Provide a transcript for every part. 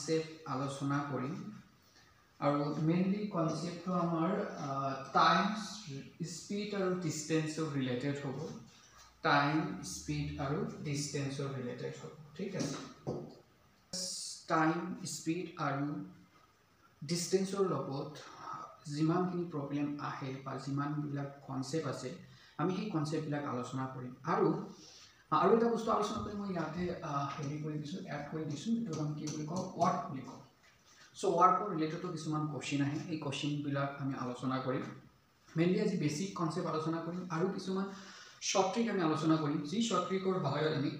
Concept আলোচনা কৰিম আৰু মেইনলি কনসেপ্টটো আমাৰ টাইম স্পীড আৰু ডিসটেন্সৰ ৰিলেটেড হ'ব টাইম স্পীড আৰু ডিসটেন্সৰ ৰিলেটেড হ'ব ঠিক আছে টাইম স্পীড আৰু ডিসটেন্সৰ লগত যিমানখিনি প্ৰবলেম আহে বা যিমানবিলাক কনসেপ্ট আছে আমি সেই কনসেপ্টবিলাক আলোচনা কৰিম আৰু এটা বস্তু আলোচনা কৰি মই ইয়াতে হেৰি কৰি দিছোঁ এড কৰি দিছোঁ এইটো আমি কি বুলি কওঁ ৱাৰ্ক বুলি কওঁ সো ৱাৰ্কৰ ৰিলেটেড কিছুমান কোশ্চেন আহে এই কোশ্চেনবিলাক আমি আলোচনা কৰিম মেইনলি আজি বেসিক কনসেপ্ট আলোচনা কৰিম আৰু কিছুমান শৰ্ট ট্ৰিক আমি আলোচনা কৰিম যি শৰ্ট ট্ৰিকৰ সহায়ত আমি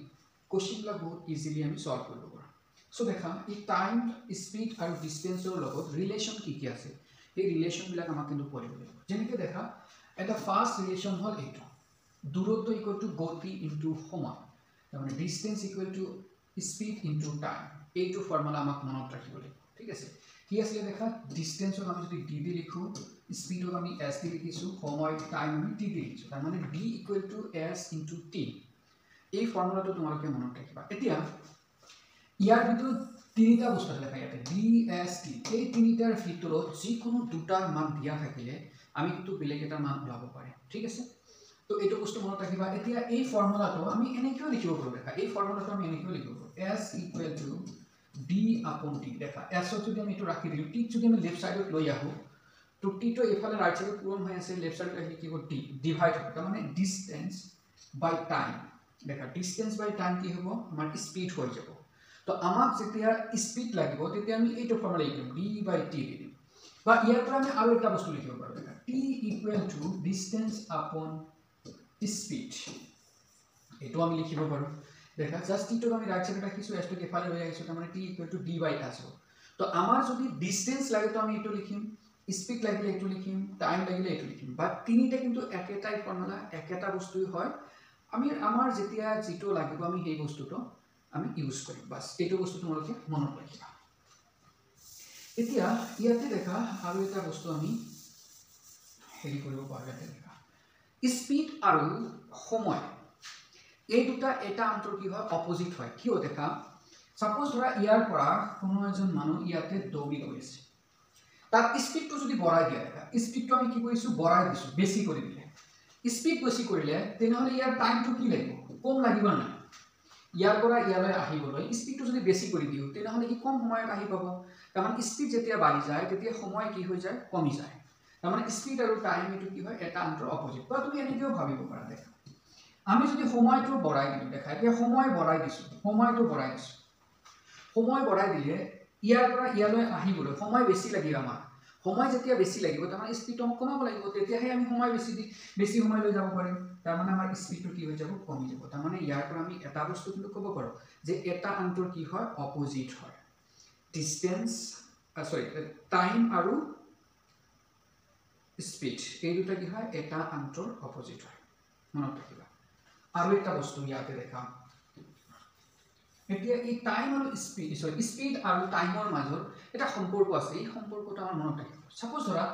কোশ্চেনবিলাক বহুত ইজিলি আমি সলভ কৰিব পাৰোঁ সো দেখা এই টাইম স্পীড আৰু ডিসটেন্সৰ লগত ৰিলেশ্যন কি কি আছে এই ৰিলেশ্যনবিলাক আমাক কিন্তু পঢ়িব লাগিব যেনেকৈ দেখা এটা ফাৰ্ষ্ট ৰিলেশ্যন হ'ল এইটো দূৰত্ব ইকুৱেল টু গতি ইনটু সময় তাৰমানে distance equal to speed into time এইটো ফৰ্মুলা আমাক মনত ৰাখিব লাগিব ঠিক আছে কি আছে দেখা ডিসটেন্সক আমি যদি ডি লিখো স্পীডক আমি এস দি লিখিছো সময় টাইম আমি টি দি লিখিছো তাৰ মানে ডি ইকুৱেল টু এস ইনটু টি এই ফৰ্মুলাটো তোমালোকে মনত ৰাখিবা এতিয়া ইয়াৰ ভিতৰত তিনিটা বস্তু লেখা ইয়াতে ডি এস টি এই তিনিটাৰ ভিতৰত যিকোনো দুটা মান দিয়া থাকিলে আমি কিন্তু বেলেগ এটা মান ওলাব পাৰে ঠিক আছে তো এইটো বস্তু মনত ৰাখিবা এতিয়া এই ফৰ্মুলাটো আমি এনেকৈ লিখিব পাৰোঁ দেখা এই ফৰ্মুলাটো আমি এনেকৈ লিখিব পাৰোঁ এস ইকুৱেল টু ডি আপন টি দেখা এছত যদি আমি এইটো ৰাখি দিওঁ টিক যদি আমি লেফ্ট সাইডত লৈ আহোঁ তো টিটো এইফালে ৰাইট সাইডত পূৰণ হৈ আছে লেফ্ট সাইডত আহিলে কি হ'ব ডি ডিভাইড হ'ব তাৰমানে ডিসটেন্স বাই টাইম দেখা ডিসটেন্স বাই টাইম কি হ'ব আমাৰ স্পীড হৈ যাব তো আমাক যেতিয়া স্পীড লাগিব তেতিয়া আমি এইটো ফৰ্মুলা লিখিম ডি বাই টি দিম বা ইয়াৰ পৰা আমি আৰু এটা বস্তু লিখিব পাৰোঁ দেখা টি ইকুৱেল টু ডিসটেন্স আপন স্পীড এইটো আমি লিখিব পাৰোঁ দেখা জাস্ট টিটো আমি ৰাইট সাইডে ৰাখিছো এস টো এফালে লৈ আহিছো তাৰ মানে টি ইকুৱেল টু ডি বাই এস হ'ব তো আমাৰ যদি ডিসটেন্স লাগে তো আমি এইটো লিখিম স্পীড লাগিলে এইটো লিখিম টাইম লাগিলে এইটো লিখিম বা তিনিটা কিন্তু একেটাই ফৰ্মুলা একেটা বস্তুই হয় আমি আমাৰ যেতিয়া যিটো লাগিব আমি সেই বস্তুটো আমি ইউজ কৰিম বাস এইটো বস্তু তোমালোকে মনত ৰাখিবা এতিয়া ইয়াতে দেখা আৰু এটা বস্তু আমি হেৰি কৰিব পাৰোঁ ইয়াতে দেখা স্পীড আৰু সময় এই দুটা এটা আন্তৰ কি হয় অপোজিট হয় কিয় দেখা সাপোজ ধৰা ইয়াৰ পৰা কোনো এজন মানুহ ইয়াতে দৌৰি গৈ আছে তাৰ স্পীডটো যদি বঢ়াই দিয়া দেখা স্পীডটো আমি কি কৰিছো বঢ়াই দিছো বেছি কৰি দিলে স্পীড বেছি কৰিলে তেনেহলে ইয়াৰ টাইমটো কি লাগিব কম লাগিব না ইয়াৰ পৰা ইয়ালৈ আহিবলৈ স্পীডটো যদি বেছি কৰি দিও তেনেহলে ই কম সময়ত আহি পাব কাৰণ স্পীড যেতিয়া বাঢ়ি যায় তেতিয়া সময় কি হৈ যায় কমি যায় তাৰমানে স্পীড আৰু টাইম এটো কি হয় এটা আন্তৰ অপোজিট বা তুমি এনেকেও ভাবিব পাৰা দেখা আমি যদি সময়টো বঢ়াই দিও দেখা এতিয়া সময় বঢ়াই দিছো সময়টো বঢ়াই দিছো সময় বঢ়াই দিলে ইয়াৰ পৰা ইয়ালৈ আহিবলৈ সময় বেছি লাগিব আমাৰ সময় যেতিয়া বেছি লাগিব তাৰমানে স্পীডটো কমাব লাগিব তেতিয়াহে আমি সময় বেছি সময় লৈ যাব পাৰিম তাৰমানে আমাৰ স্পীডটো কি হৈ যাব কমি যাব তাৰমানে ইয়াৰ পৰা আমি এটা বস্তু কিন্তু ক'ব পাৰোঁ যে এটা আন্তৰ কি হয় অপোজিট হয় ডিসটেন্স টাইম আৰু স্পীড এই দুটা কি হয় এটা আন্তৰ অপোজিট হয় মনত ৰাখিবা আৰু এটা বস্তু ইয়াতে দেখা এতিয়া এই টাইম আৰু স্পীড আৰু টাইমৰ মাজত এটা সম্পৰ্ক আছে এই সম্পৰ্কটো আমাৰ মনত ৰাখিব সাপোজ ধৰা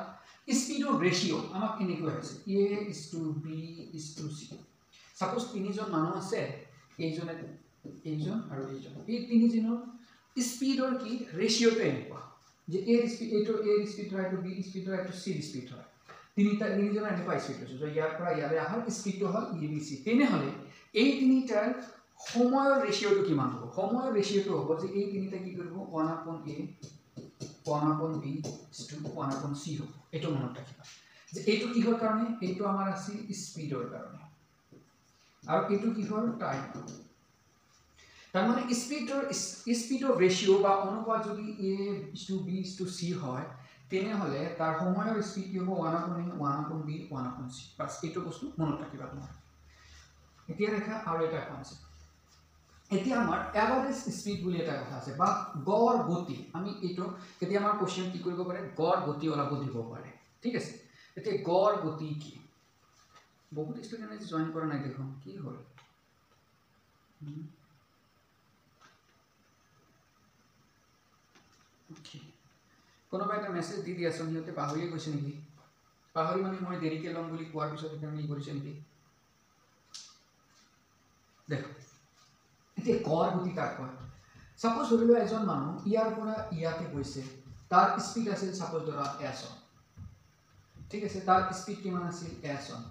স্পীডৰ ৰেশিও আমাক এনেকৈ আছে A:B:C সাপোজ তিনিজন মানুহ আছে এইজন আৰু এইজন এই তিনিজনৰ স্পীডৰ কি ৰেশিওটো এনেকুৱা যে A স্পীড হয় B স্পীড হয় C স্পীড হয় তিনিজনৰ এনেকুৱা স্পীড আছে যে ইয়াৰ পৰা ইয়ালৈ আহাৰ স্পীডটো হ'ল ABC তেনেহলে এই তিনিটাৰ সময়ৰ ৰেশিওটো কিমান হ'ব সময়ৰ ৰেশিওটো হ'ব যে এই তিনিটা কি কৰিব 1/A 1/B 1/C হ'ব এটো মনত ৰাখিবা যে এইটো কিহৰ কাৰণে এইটো আমাৰ আছে স্পীডৰ কাৰণে আৰু এইটো কিহৰ টাইম তাৰ মানে স্পীডৰ ৰেশিও বা অনুপাত যদি A:B:C হয় তেনেহলে তাৰ সময়ৰ স্পীড কি হ'ব 1/A 1/B 1/C বাস এইটো বস্তু মনত ৰাখিবা তোমাৰ এতিয়া দেখা আৰু এটা কনসেপ্ট এতিয়া আমাৰ এভাৰেজ স্পীড বুলি এটা কথা আছে বা গড় গতি আমি এইটো কেতিয়া আমাৰ কোশ্চেন কি কৰিব পাৰে গড় গতি ওলাব দিব পাৰে ঠিক আছে এতিয়া গড় গতি কি বহুত ষ্টুডেন্টে জয়েন কৰা নাই দেখোন কি হ'ল ওকে কোনোবা এটা মেসেজ দি দিয়াচোন সিহঁতে পাহৰিয়ে গৈছে নেকি পাহৰি মানে মই দেৰিকে লম বুলি কোৱাৰ পিছত সেইকাৰণে ই কৰিছে নেকি দেখো এতিয়া গড় গতি কাক কয় সাপোজ ধৰি লোৱা এজন মানুহ ইয়াৰ পৰা ইয়াতে গৈছে তাৰ স্পীড আছিল সাপোজ ধৰা s1 ঠিক আছে তাৰ স্পীড কিমান আছিল s1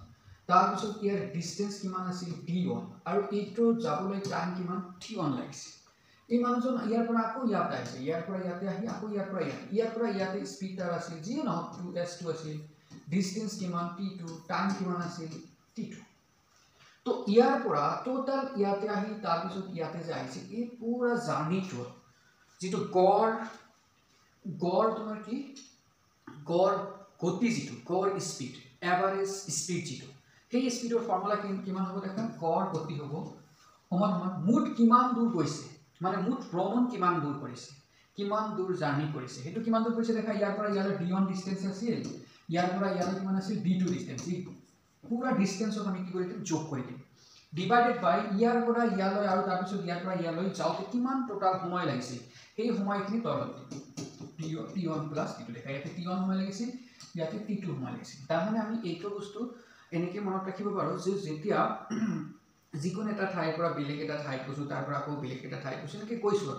তাৰ পিছত ইয়াৰ ডিসটেন্স কিমান আছিল d1 আৰু এইটো যাবলৈ টাইম কিমান t1 লাগিছে এই মানুহজন ইয়াৰ পৰা আকৌ ইয়াতে আহিছে ইয়াৰ পৰা ইয়াতে আহি আকৌ ইয়াৰ পৰা ইয়াতে স্পীড তাৰ আছিল যি নহওক 2s2 আছিল ডিসটেন্স কিমান t2 টাইম কিমান আছিল t2 তো ইয়াৰ পৰা টোটাল ইয়াতে আহি তাৰ পিছত ইয়াতে যে আহিছে এই পুৰা জাৰ্নিটো যেটো গড় তোমাৰ কি গড় গতি যেটো গড় স্পীড এভাৰেজ স্পীড যেটো সেই স্পীডৰ ফৰ্মুলা কিমান হ'ব দেখা গড় গতি হ'ব সমান মুঠ কিমান দূৰ গৈছে মানে মুঠ ভ্ৰমণ কিমান দূৰ কৰিছে কিমান দূৰ জাৰ্নি কৰিছে হেতু কিমান দূৰ কৰিছে দেখা ইয়াৰ পৰা ইয়ালৈ d1 ডিসটেন্স আছিল ইয়াৰ পৰা ইয়ালৈ কিমান আছিল d2 ডিসটেন্স পুৰা ডিসটেন্সক আমি কি কৰি দিম যোগ কৰি দিম ডিভাইডেড বাই ইয়াৰ পৰা ইয়ালৈ আৰু তাৰ পিছত ইয়াৰ পৰা ইয়ালৈ যাওতে কিমান টোটাল সময় লাগিছে সেই সময়খিনি তলত t1 প্লাস t2 লেখা ইয়াতে t1 সময় লাগিছিল ইয়াতে t2 সময় লাগিছিল তাৰ মানে আমি এইটো বস্তু এনেকে মনত ৰাখিব পাৰো যে যেতিয়া যিকোনো এটা ঠাইৰ পৰা বেলেগ এটা ঠাইত গৈছো তাৰ পৰা আকৌ বেলেগ এটা ঠাইত গৈছো এনেকে কৈছো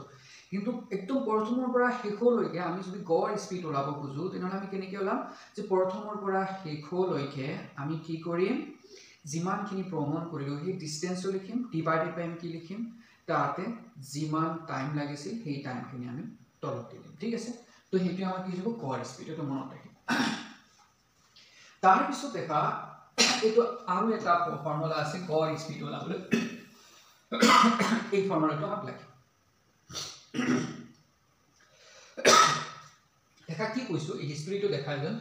কিন্তু একদম প্ৰথমৰ পৰা শেষলৈকে আমি যদি গড় স্পীড ওলাব খুজো তেনেহলে আমি কেনেকৈ ওলাম যে প্ৰথমৰ পৰা শেষলৈকে আমি কি কৰিম যিমানখিনি ভ্ৰমণ কৰিলো সেই ডিসটেন্সটো লিখিম ডিভাইডেড বাই কি লিখিম তাতে যিমান টাইম লাগিছিল সেই টাইমখিনি আমি তলত দিম ঠিক আছে তো হেতু আমাৰ কি হ'ব গড় স্পীড এটা মনত ৰাখিম তাৰ পিছত দেখা এইটো আৰু এটা ফৰ্মুলা আছে গড় স্পীড ওলাবলৈ এই ফৰ্মুলাটো আমাক লাগে দেখা কি কৈছো এই হিষ্টৰীটো দেখাই যেন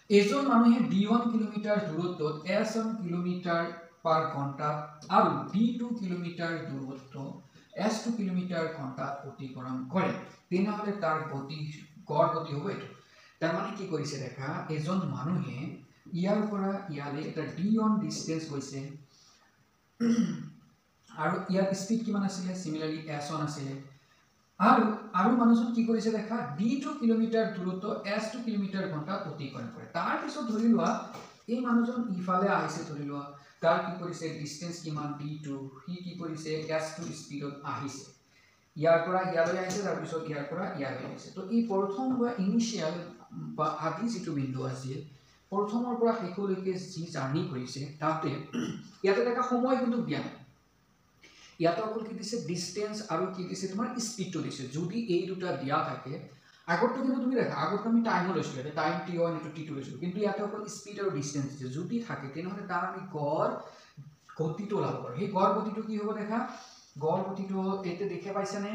এজন মানুহে d1 কিলোমিটাৰ দূৰত্বত s1 কিলোমিটাৰ পাৰ ঘণ্টা আৰু d2 কিলোমিটাৰ দূৰত্ব s2 কিলোমিটাৰ ঘণ্টাত অতিক্ৰম কৰে তেনেহলে তাৰ গতি গড় গতি হ'ব এইটো তাৰ মানে কি কৰিছে দেখা এজন মানুহে ইয়াৰ পৰা ইয়ালে এটা d1 ডিসটেন্স গৈছে আৰু ইয়াৰ স্পীড কিমান আছিল সিমিলাৰলি s1 আছিল আৰু মানুহজন কি কৰিছে দেখা d2 কিলোমিটাৰ দূৰত্ব s2 কিলোমিটাৰ ঘণ্টাত অতিক্ৰম কৰে তাৰ পিছত ধৰি লোৱা এই মানুহজন ইফালে আহিছে ধৰি লোৱা তাৰ কি কৰিছে ডিসটেন্স কিমান d2 হি কি কৰিছে s2 স্পীডত আহিছে ইয়াৰ পৰা ইয়ালৈ আহিছে তাৰ পিছত ইয়াৰ পৰা ইয়ালৈ আহিছে তো এই প্ৰথম বা ইনিশিয়াল বা আদি যেটো বিন্দু আছিল প্ৰথমৰ পৰা শেষলৈকে যি জাৰ্নি কৰিছে তাতে ইয়াতে দেখা সময় কিন্তু দিয়া নাই ইয়াতে অকল কি দিছে ডিসটেন্স আৰু কি দিছে তোমাৰ স্পীডটো দিছে যদি এই দুটা দিয়া থাকে আগতটো কিন্তু তুমি দেখা আগত আমি টাইমও লৈছিলো টাইম t1 ইনটু t2 লৈছিলো কিন্তু ইয়াতে অকল স্পীড আৰু ডিসটেন্স দিছে যদি থাকে তেনেহলে তাৰ আমি গড় গতিটো লাভ কৰো সেই গড় গতিটো কি হ'ব দেখা গড় গতিটো এতে দেখে পাইছানে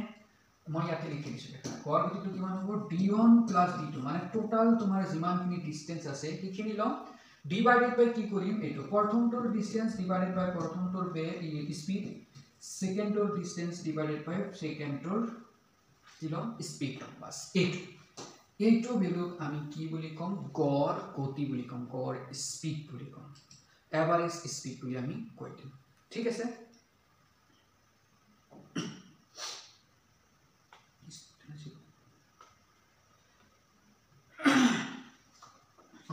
মই ইয়াতে লিখি দিছো দেখা গড় গতিটো কিমান হ'ব d1 প্লাস d2 মানে টোটাল তোমাৰ যিমানখিনি ডিসটেন্স আছে সেইখিনি লম ডিভাইডেড বাই কি কৰিম এইটো প্ৰথমটোৰ ডিসটেন্স ডিভাইডেড বাই প্ৰথমটোৰ স্পীড সেকেন্ডৰ ডিসটেন্স ডিভাইডেড বাই সেকেন্ডৰ দিলো স্পীড বাস এইটো ভ্যালু আমি কি বুলি কম গড় গতি বুলি কম গড় স্পীড বুলি কম এভাৰেজ স্পীড বুলি আমি কৈ দিম ঠিক আছে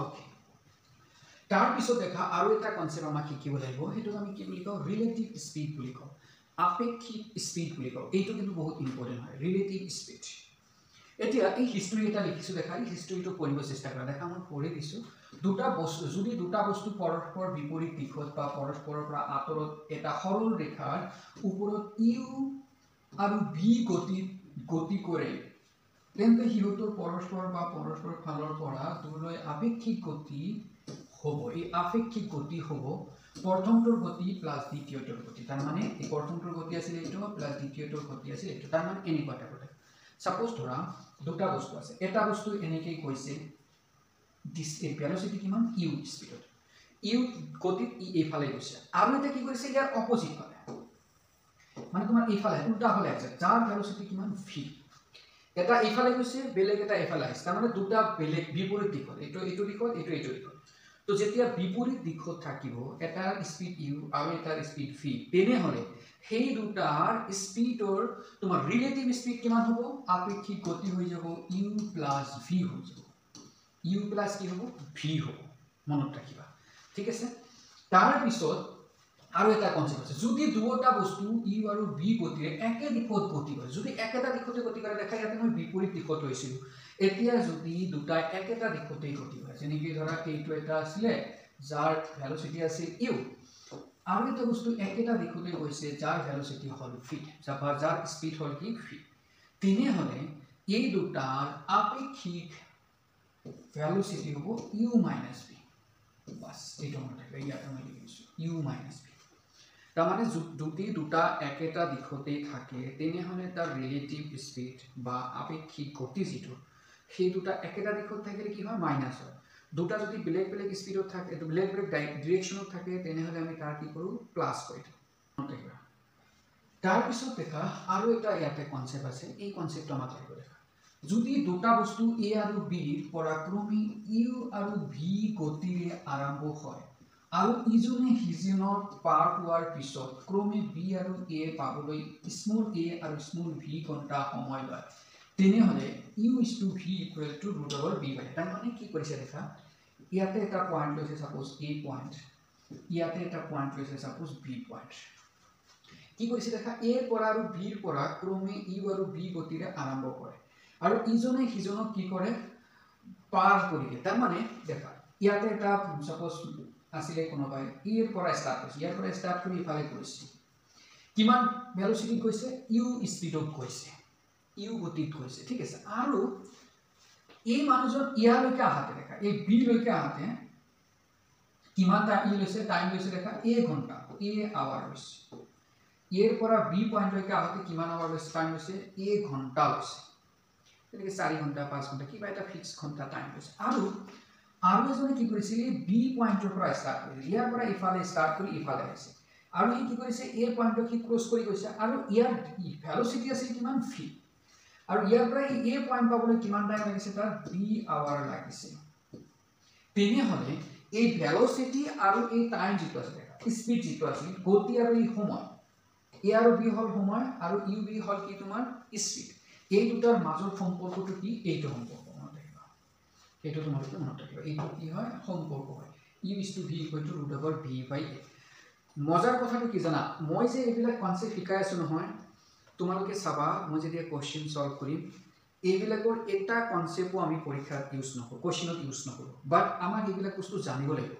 ওকে তাৰ পিছত দেখা আৰু এটা কনসেপ্ট আমাক শিকিব লাগিব হেতু আমি কি বুলি কওঁ ৰিলেটিভ স্পীড বুলি কওঁ আপেক্ষিক স্পীড বুলি কওঁ এইটো কিন্তু বহুত ইম্পৰ্টেন্ট হয় ৰিলেটিভ স্পীড এতিয়া এই হিষ্টৰী এটা লিখিছো দেখা এই হিষ্টৰীটো পঢ়িব চেষ্টা কৰা দেখা মই পঢ়ি দিছো দুটা বস্তু যদি দুটা বস্তু পৰস্পৰ বিপৰীত দিশত বা পৰস্পৰৰ পৰা আঁতৰত এটা সৰল ৰেখাৰ ওপৰত u আৰু v গতি কৰে তেন্তে হিহঁতৰ পৰস্পৰ বা পৰস্পৰ ফালৰ পৰা দূৰলৈ আপেক্ষিক গতি হ'ব এই আপেক্ষিক গতি হ'ব প্ৰথমটোৰ গতি প্লাস দ্বিতীয়টোৰ গতি তাৰ মানে এই প্ৰথমটোৰ গতি আছিল এইটো প্লাস দ্বিতীয়টোৰ গতি আছিল এইটো তাৰ মানে এনেকুৱা এটা কথা সাপোজ ধৰা দুটা বস্তু আছে এটা বস্তু এনেকৈ গৈছে ডিসটেন্স ভেলোসিটি কিমান u স্পীডত u গতিত এইফালে গৈছে আৰু এটা কি কৰিছে ইয়াৰ অপোজিট ফালে মানে তোমাৰ এইফালে উল্টা ফালে আছে যাৰ ভেলোসিটি কিমান v এটা এইফালে গৈছে বেলেগ এটা এইফালে আছে তাৰ মানে দুটা বেলেগ বিপৰীত দিশত এইটো দিশত এইটো দিশত তো যেতিয়া বিপৰীত দিশত থাকিব এটাৰ স্পীড u আৰু এটাৰ স্পীড v তেনেহলে সেই দুটাৰ স্পীডৰ তোমাৰ ৰিলেটিভ স্পীড কিমান হ'ব আপেক্ষিক গতি হৈ যাব u প্লাস v হৈ যাব u প্লাস কি হ'ব v হ'ব মনত ৰাখিবা ঠিক আছে তাৰ পিছত আৰু এটা কনসেপ্ট আছে যদি দুটা বস্তু ইউ আৰু বি গতিৰে একে দিশত গতি কৰে যদি একেটা দিশতে গতি কৰে দেখা ইয়াতে মই বিপৰীত দিশত লৈছিলো এতিয়া যদি দুটা একেটা দিশতে গতি কৰে যেনেকৈ ধৰা এইটো এটা আছিলে যাৰ ভেলোচিটি আছে ইউ আৰু এটা বস্তু একেটা দিশতে গৈছে যাৰ ভেলোচিটি হল ভি যাৰ স্পিড হল কি ভি তেনেহলে এই দুটাৰ আপেক্ষিক ভেলোচিটি হ'ব ইউ মাইনাছ ভি বাস এইটো মনত ৰাখিবা ইয়াতে মই লিখিছো ইউ মাইনাছ ভি তাৰমানে যদি দুটা একেটা দিশতে থাকে তেনেহলে তাৰ ৰিলেটিভ স্পিড বা আপেক্ষিক গতি যিটো সেই দুটা একেটা দিশত থাকিলে কি হয় মাইনাছ হয় দুটা যদি বেলেগ বেলেগ স্পিডত থাকে বেলেগ বেলেগ ডিৰেকশ্যনত থাকে তেনেহলে আমি তাৰ কি কৰো প্লাস কৰি দিওঁ তাৰ পিছত দেখা আৰু এটা ইয়াতে কনসেপ্ট আছে এই কনসেপ্টটো আমাৰ ধৰিব দেখা যদি দুটা বস্তু এ আৰু বি পৰা ক্ৰমে ইউ আৰু ভি গতিৰে আৰম্ভ হয় আৰু ইজনে সিজনৰ পাৰ হোৱাৰ পিছত ক্ৰমে বি আৰু এ পাবলৈ স্মল এ আৰু স্মল ভি ঘণ্টা সময় লয় তেনেহলে u is to v equal to root over b by তাৰমানে কি কৰিছে দেখা ইয়াতে এটা পইণ্ট লৈছে সাপোজ এ পইণ্ট ইয়াতে এটা পইণ্ট লৈছে সাপোজ বি পইণ্ট কি কৰিছে দেখা এ পৰা আৰু বিৰ পৰা ক্ৰমে ইউ আৰু বি গতিৰে আৰম্ভ কৰে আৰু ইজনে সিজনক কি কৰে পাৰ কৰি দিয়ে তাৰমানে দেখা ইয়াতে এটা সাপোজ আসলে কোনোবাই ইৰ পৰা স্টাৰ্ট কৰিছে ইয়াৰ পৰা স্টাৰ্ট কৰি ইফালে গৈছে কিমান ভেলোচিটি গৈছে ইউ স্পিডত গৈছে ইউ গতিত গৈছে ঠিক আছে আৰু এই মানুহজন ইয়ালৈকে আহাতে দেখা এই বি লৈকে আহাতে কিমান টাইম লৈছে দেখা এ ঘণ্টা এ আৱাৰ লৈছে এৰ পৰা বি পইণ্ট লৈকে আহাতে কিমান আৱাৰ লৈছে টাইম লৈছে এ ঘণ্টা লৈছে তেনেকৈ 4 ঘণ্টা 5 ঘণ্টা কিবা এটা ফিক্স ঘণ্টা টাইম লৈছে আৰু এজনে কি কৰিছিল বি পইণ্টৰ পৰা ষ্টাৰ্ট কৰিছিল ইয়াৰ পৰা ইফালে ষ্টাৰ্ট কৰি ইফালে আহিছে আৰু ই কি কৰিছে এ পইণ্টক সি ক্ৰছ কৰি গৈছে আৰু ইয়াৰ ভেলোচিটি আছে কিমান ভি আৰু ইয়াৰ পৰা এ পইণ্ট পাবলৈ কিমান টাইম লাগিছে তাৰ বি আৱাৰ লাগিছে তেনেহলে এই ভেলোচিটি আৰু এই টাইম যিটো আছে স্পিড যিটো আছে গতি আৰু এই সময় এ আৰু বি হল সময় আৰু ইউ বি হল কি তোমাৰ স্পিড এই দুটাৰ মাজৰ সম্পৰ্কটো কি এইটো সম্পৰ্ক এইটো তোমালোকে মনত ৰাখিবা এইটো কি হয় সম্পৰ্ক হয় u is to v equal to root over v by a মজাৰ কথাটো কি জানা মই যে এইবিলাক কনসেপ্ট শিকাই আছো নহয় তোমালোকে চাবা মই যেতিয়া কোৱেশ্চন সলভ কৰিম এইবিলাকৰ এটা কনসেপ্টও আমি পৰীক্ষাত ইউজ নকৰো কোৱেশ্চনত ইউজ নকৰো বাট আমাক এইবিলাক বস্তু জানিব লাগিব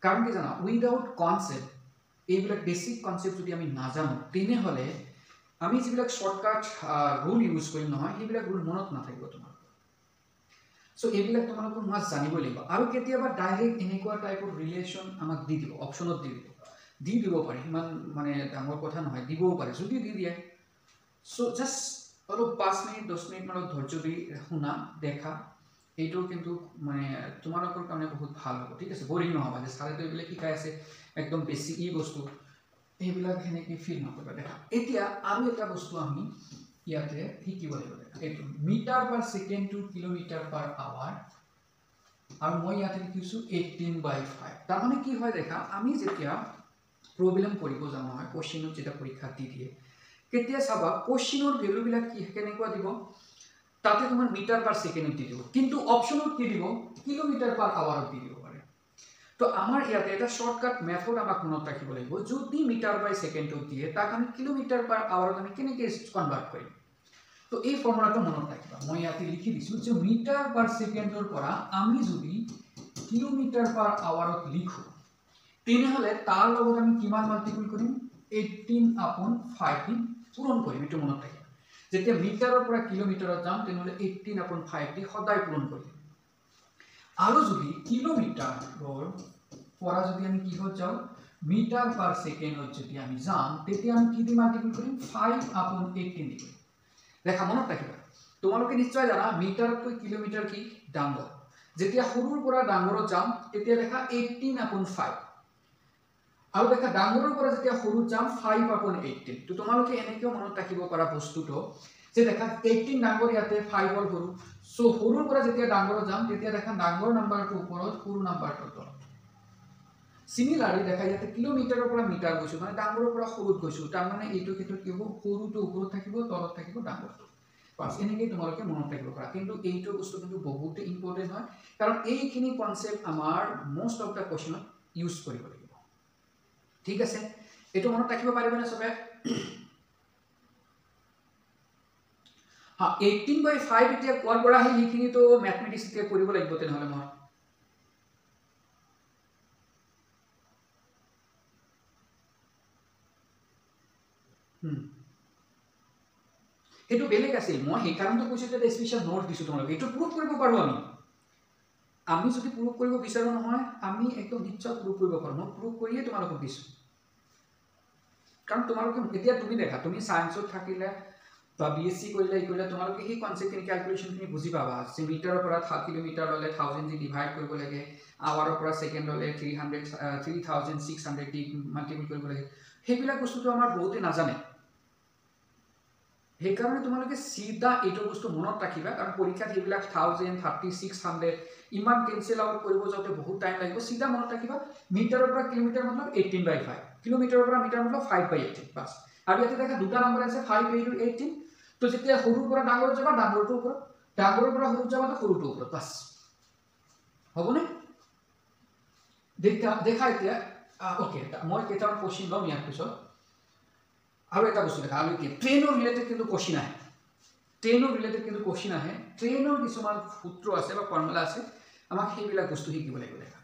কাৰণ কি জানা উইদাউট কনসেপ্ট এইবিলাক বেসিক কনসেপ্ট যদি আমি নাজানো তেনেহলে আমি যিবিলাক শৰ্টকাট ৰুল ইউজ কৰিম নহয় সেইবিলাক ৰুল মনত নাথাকিব তোমাৰ সো এইবিলাক তোমালোকৰ মাছ জানিব লাগিব আৰু কেতিয়াবা ডাইৰেক্ট এনেকুৱা টাইপৰ ৰিলেশন আমাক দি দিব অপচনত দি দিব পাৰে ইমান মানে ডাঙৰ কথা নহয় দিবও পাৰে যদি দি দিয়ে সো জাস্ট অলপ 5 মিনিট 10 মিনিট মানত ধৈৰ্য দি শুনা দেখা এইটো কিন্তু মানে তোমালোকৰ কাৰণে বহুত ভাল হ'ব ঠিক আছে বৰিং নহবা যে সাৰে তো এইবিলাক শিকাই আছে একদম বেসিক ই বস্তু এইবিলাক হেনেকি ফিল নকৰিবা দেখা এতিয়া আৰু এটা বস্তু আমি ইয়াতে শিকিব লাগিব এইটো metre per second to kilometre per hour আৰু মই ইয়াতে লিখিছো 18/5 তাৰ মানে কি হয় দেখা আমি যেতিয়া প্ৰবলেম কৰিব যাওঁ হয় কোৱেশ্চনত যেটা পৰীক্ষা দি দিয়ে কেতিয়া চাবা কোৱেশ্চনৰ ভ্যালু বিলাক কি কেনেকুৱা দিব তাতে তোমাৰ মিটাৰ পাৰ সেকেন্ডত দি দিব কিন্তু অপচনত কি দিব কিলোমিটাৰ পাৰ আৱাৰত দি দিব পাৰে তো আমাৰ ইয়াতে এটা শৰ্টকাট মেথড আমাক মনত ৰাখিব লাগিব যদি মিটাৰ বাই সেকেন্ডত দিয়ে তাক আমি কিলোমিটাৰ পাৰ আৱাৰত আমি কেনেকৈ কনভাৰ্ট কৰিম তো এই ফৰ্মুলাটো মনত ৰাখিবা মই ইয়াতে লিখি দিছো যে মিটাৰ পাৰ সেকেন্ডৰ পৰা আমি যদি কিলোমিটাৰ পাৰ আৱাৰত লিখো তেনেহলে তাৰ লগত আমি কিমান মাল্টিপ্লাই কৰিম 18/5 পূৰণ কৰিম এটো মনত ৰাখিবা যেতিয়া মিটাৰৰ পৰা কিলোমিটাৰত যাম তেনেহলে 18/5 দি সদায় পূৰণ কৰিম আৰু যদি কিলোমিটাৰৰ পৰা যদি আমি কিহত যাও মিটাৰ পাৰ সেকেন্ডত যদি আমি যাম তেতিয়া আমি কি দি মাল্টিপ্লাই কৰিম 5/18 দি দেখা মনত ৰাখিবা তোমালোকে নিশ্চয় জানা মিটাৰতকৈ কিলোমিটাৰ কি ডাঙৰ যেতিয়া সৰুৰ পৰা ডাঙৰত যাম তেতিয়া দেখা 18/5 আৰু দেখা ডাঙৰৰ পৰা যেতিয়া সৰু যাম 5/18 তো তোমালোকে এনেকৈ মনত ৰাখিব পাৰা বস্তুটো যে দেখা 18 ডাঙৰ ইয়াতে 5 হল সৰু সো সৰুৰ পৰা যেতিয়া ডাঙৰত যাম তেতিয়া দেখা ডাঙৰ নাম্বাৰটো ওপৰত সৰু নাম্বাৰটো তলত সিমিলাৰলি দেখা ইয়াতে কিলোমিটাৰৰ পৰা মিটাৰ গৈছো মানে ডাঙৰৰ পৰা সৰুত গৈছো তাৰ মানে এইটো ক্ষেত্ৰত কি হ'ব সৰুটো ওপৰত থাকিব তলত থাকিব ডাঙৰটো পাস এনেকৈ তোমালোকে মনত ৰাখিব পাৰা কিন্তু এইটো বস্তু কিন্তু বহুত ইম্পৰ্টেন্ট হয় কাৰণ এইখিনি কনসেপ্ট আমাৰ মোস্ট অফ দা কোৱেশ্চনত ইউজ কৰিব লাগিব ঠিক আছে এটো মনত ৰাখিব পাৰিবনে সবে হা 18/5 এতিয়া কোৱাৰ পৰা হে লিখিনি তো ম্যাথমেটিক্স এতিয়া কৰিব লাগিব তেনেহলে মই এটো বেলেগ আছিল মই সেই কাৰণটো কৈছো যে স্পেশাল নোট দিছো তোমালোক এটো প্ৰুফ কৰিব পাৰো আমি যদি প্ৰুফ কৰিব বিচাৰো নহয় আমি একদম নিশ্চয় প্ৰুফ কৰিব পাৰো মই প্ৰুফ কৰিয়ে তোমালোকক দিছো কাৰণ তোমালোকে এতিয়া তুমি দেখা তুমি সায়েন্সত থাকিলে বা বিএসসি কৰিলে ইকলে তোমালোকে এই কনসেপ্ট খিনি ক্যালকুলেশন খিনি বুজি পাবা যে মিটাৰৰ পৰা 3 কিলোমিটাৰ ললে 1000 দি ডিভাইড কৰিব লাগে আৱাৰৰ পৰা সেকেন্ড ললে 3600 দি মাল্টিপ্লাই কৰিব লাগে হেবিলা বস্তুটো আমাৰ বহুতে নাজানে हे कारण তোমালোকে সিধা এটো বস্তু মনত ৰাখিবা কাৰণ পৰীক্ষাত হেবিলা 1000 3600 ইমান কেনসেল আউট কৰিব যাওতে বহুত টাইম লাগিব সিধা মনত ৰাখিবা মিটাৰৰ পৰা কিলোমিটাৰ मतलब 18/5 কিলোমিটাৰৰ পৰা মিটাৰ मतलब 5/18 বাস আৰু ইয়াতে দেখা দুটা নম্বৰ আছে 5/18 তো যেতিয়া সৰুৰ পৰা ডাঙৰ যাবা ডাঙৰটো ওপৰত ডাঙৰৰ পৰা সৰু যাবা তো সৰুটো ওপৰত বাস হবনে দেখা এতিয়া ওকে মই কেইটামান কোশ্চেন লম ইয়াৰ পিছত আৰু এটা বস্তু দেখা আমি কি ট্ৰেইনৰ ৰিলেটেড কিন্তু কোশ্চেন আহে ট্ৰেইনৰ ৰিলেটেড কিন্তু কোশ্চেন আহে ট্ৰেইনৰ কিছুমান সূত্ৰ আছে বা ফৰ্মুলা আছে আমাক সেইবিলাক বস্তু শিকিব লাগিব দেখা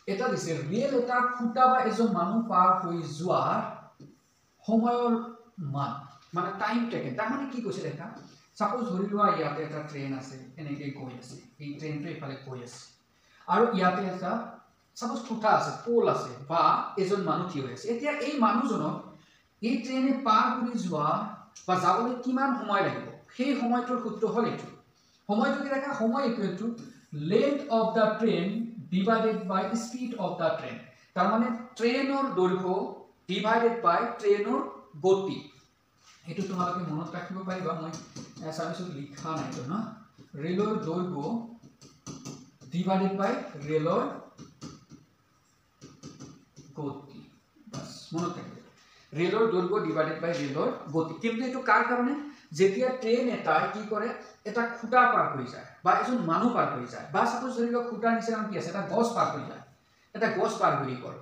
এটা দিছে ৰিয়েল এটা খুঁটা বা এজন মানুহ পাৰ হৈ যোৱাৰ সময়ৰ মান মানে টাইম টেকেন তাৰ মানে কি কৈছে দেখা সাপোজ ধৰি লোৱা ইয়াতে এটা ট্ৰেইন আছে এনেকৈ গৈ আছে এই ট্ৰেইনটো এফালে গৈ আছে আৰু ইয়াতে এটা সাপোজ খুঁটা আছে পোল আছে বা এজন মানুহ থিয় হৈ আছে এতিয়া এই মানুহজনক এই ট্ৰেইনে পাৰ কৰি যোৱা বা যাবলৈ কিমান সময় লাগিব সেই সময়টোৰ সূত্ৰ হল এটো সময়টো কি দেখা সময় equal to length of the train divided by speed of the train তাৰ মানে ট্ৰেইনৰ দৈৰ্ঘ্য divided by ট্ৰেইনৰ গতি এটো তোমালোকে মনত ৰাখিব পাৰিবা মই এছামিছত লিখা নাই তো না ৰেলৰ দৈৰ্ঘ্য divided by ৰেলৰ গতি বাস মনত ৰাখিবা ৰেলৰ দৈৰ্ঘ্য ডিভাইডেড বাই ৰেলৰ গতি কিন্তু এটো কাৰ কাৰণে যেতিয়া ট্ৰেইন এটা কি কৰে এটা খুঁটা পাৰ কৰি যায় বা এজন মানুহ পাৰ কৰি যায় বা সাপোজ ধৰিলো খুঁটা নিচিনা কি আছে এটা গছ পাৰ কৰি যায় এটা গছ পাৰ কৰি গল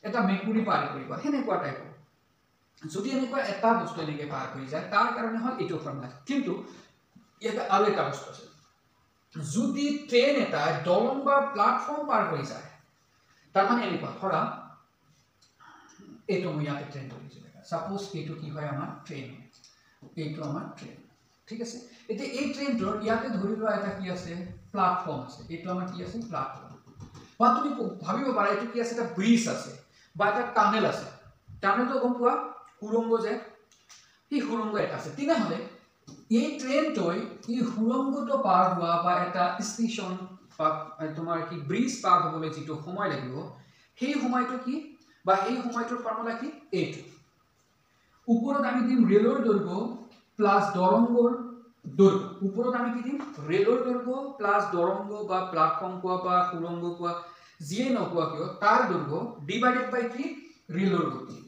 এটা মেকুৰী পাৰ কৰি গল হেনেকুৱা টাইপৰ যদি এনেকুৱা এটা বস্তু এনেকৈ পাৰ কৰি যায় তাৰ কাৰণে হল এটো ফৰ্মুলা কিন্তু এটা আৰু এটা বস্তু আছে যদি ট্ৰেইন এটা দলং বা প্ল্যাটফৰ্ম পাৰ কৰি যায় তাৰ মানে এনেকুৱা ধৰা এটো মই ইয়াতে ট্ৰেইন কৰিছো সাপোজ এটো কি হয় আমাৰ ট্ৰেইন এটো আমাৰ ট্ৰেইন ঠিক আছে এতিয়া এই ট্ৰেইনটোৰ ইয়াতে ধৰি লোৱা এটা কি আছে প্ল্যাটফৰ্ম আছে এটো আমাৰ কি আছে প্ল্যাটফৰ্ম বা তুমি ভাবিব পাৰা এটো কি আছে এটা ব্ৰিজ আছে বা এটা টানেল আছে টানেলটো গম পোৱা সুৰংগ যে এই সুৰংগ এটা আছে তিনাহলে এই ট্ৰেইনটোই এই সুৰংগটো পাৰ হোৱা বা এটা ষ্টেচন বা তোমাৰ কি ব্ৰিজ পাৰ হ'বলৈ যেটো সময় লাগিব সেই সময়টো কি বা এই সময়টোৰ ফৰ্মুলা কি এইটো ওপৰত আমি দিম ৰেলৰ দৈৰ্ঘ্য প্লাস দৰংগৰ দৈৰ্ঘ্য ওপৰত আমি কি দিম ৰেলৰ দৈৰ্ঘ্য প্লাস দৰংগ বা প্ল্যাটফৰ্ম কোৱা বা সুৰংগ কোৱা যিয়ে নকোৱা কিয় তাৰ দৈৰ্ঘ্য ডিভাইডেড বাই কি ৰেলৰ গতি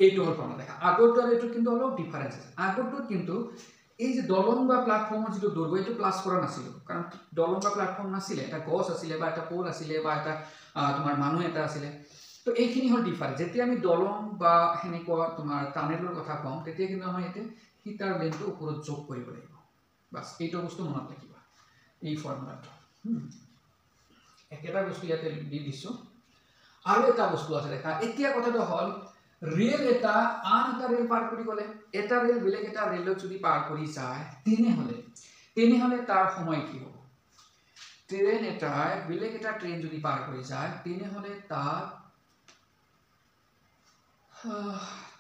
এইটো হল ফৰ্মুলা দেখা আগৰটো আৰু এইটো কিন্তু অলপ ডিফাৰেন্স আছে আগৰটো কিন্তু এই যে দলং বা প্ল্যাটফৰ্মৰ যেটো দৈৰ্ঘ্য এটো প্লাস কৰা নাছিল কাৰণ দলং বা প্ল্যাটফর্ম নাছিলে এটা গছ আছিল বা এটা পোল আছিল বা এটা তোমাৰ মানুহ এটা আছিল তো এইখিনি হল ডিফাৰেন্স যেতিয়া আমি দলং বা হেনেকুৱা তোমাৰ টানেলৰ কথা কম তেতিয়া কিন্তু আমি এতে হিটাৰ লেনটো ওপৰত যোগ কৰিব লাগিব বাস এইটো বস্তু মনত ৰাখিবা এই ফৰ্মুলাটো একেটা বস্তু ইয়াতে দি দিছো আৰু এটা বস্তু আছে দেখা এতিয়া কথাটো হল ৰেল এটা আন এটা ৰেল পাৰ কৰি গলে এটা ৰেল বেলেগ এটা ৰেলত যদি পাৰ কৰি যায় তেনেহলে তাৰ সময় কি হ'ব ট্ৰেইন এটা বেলেগ এটা ট্ৰেইন যদি পাৰ কৰি যায় তেনেহলে তাৰ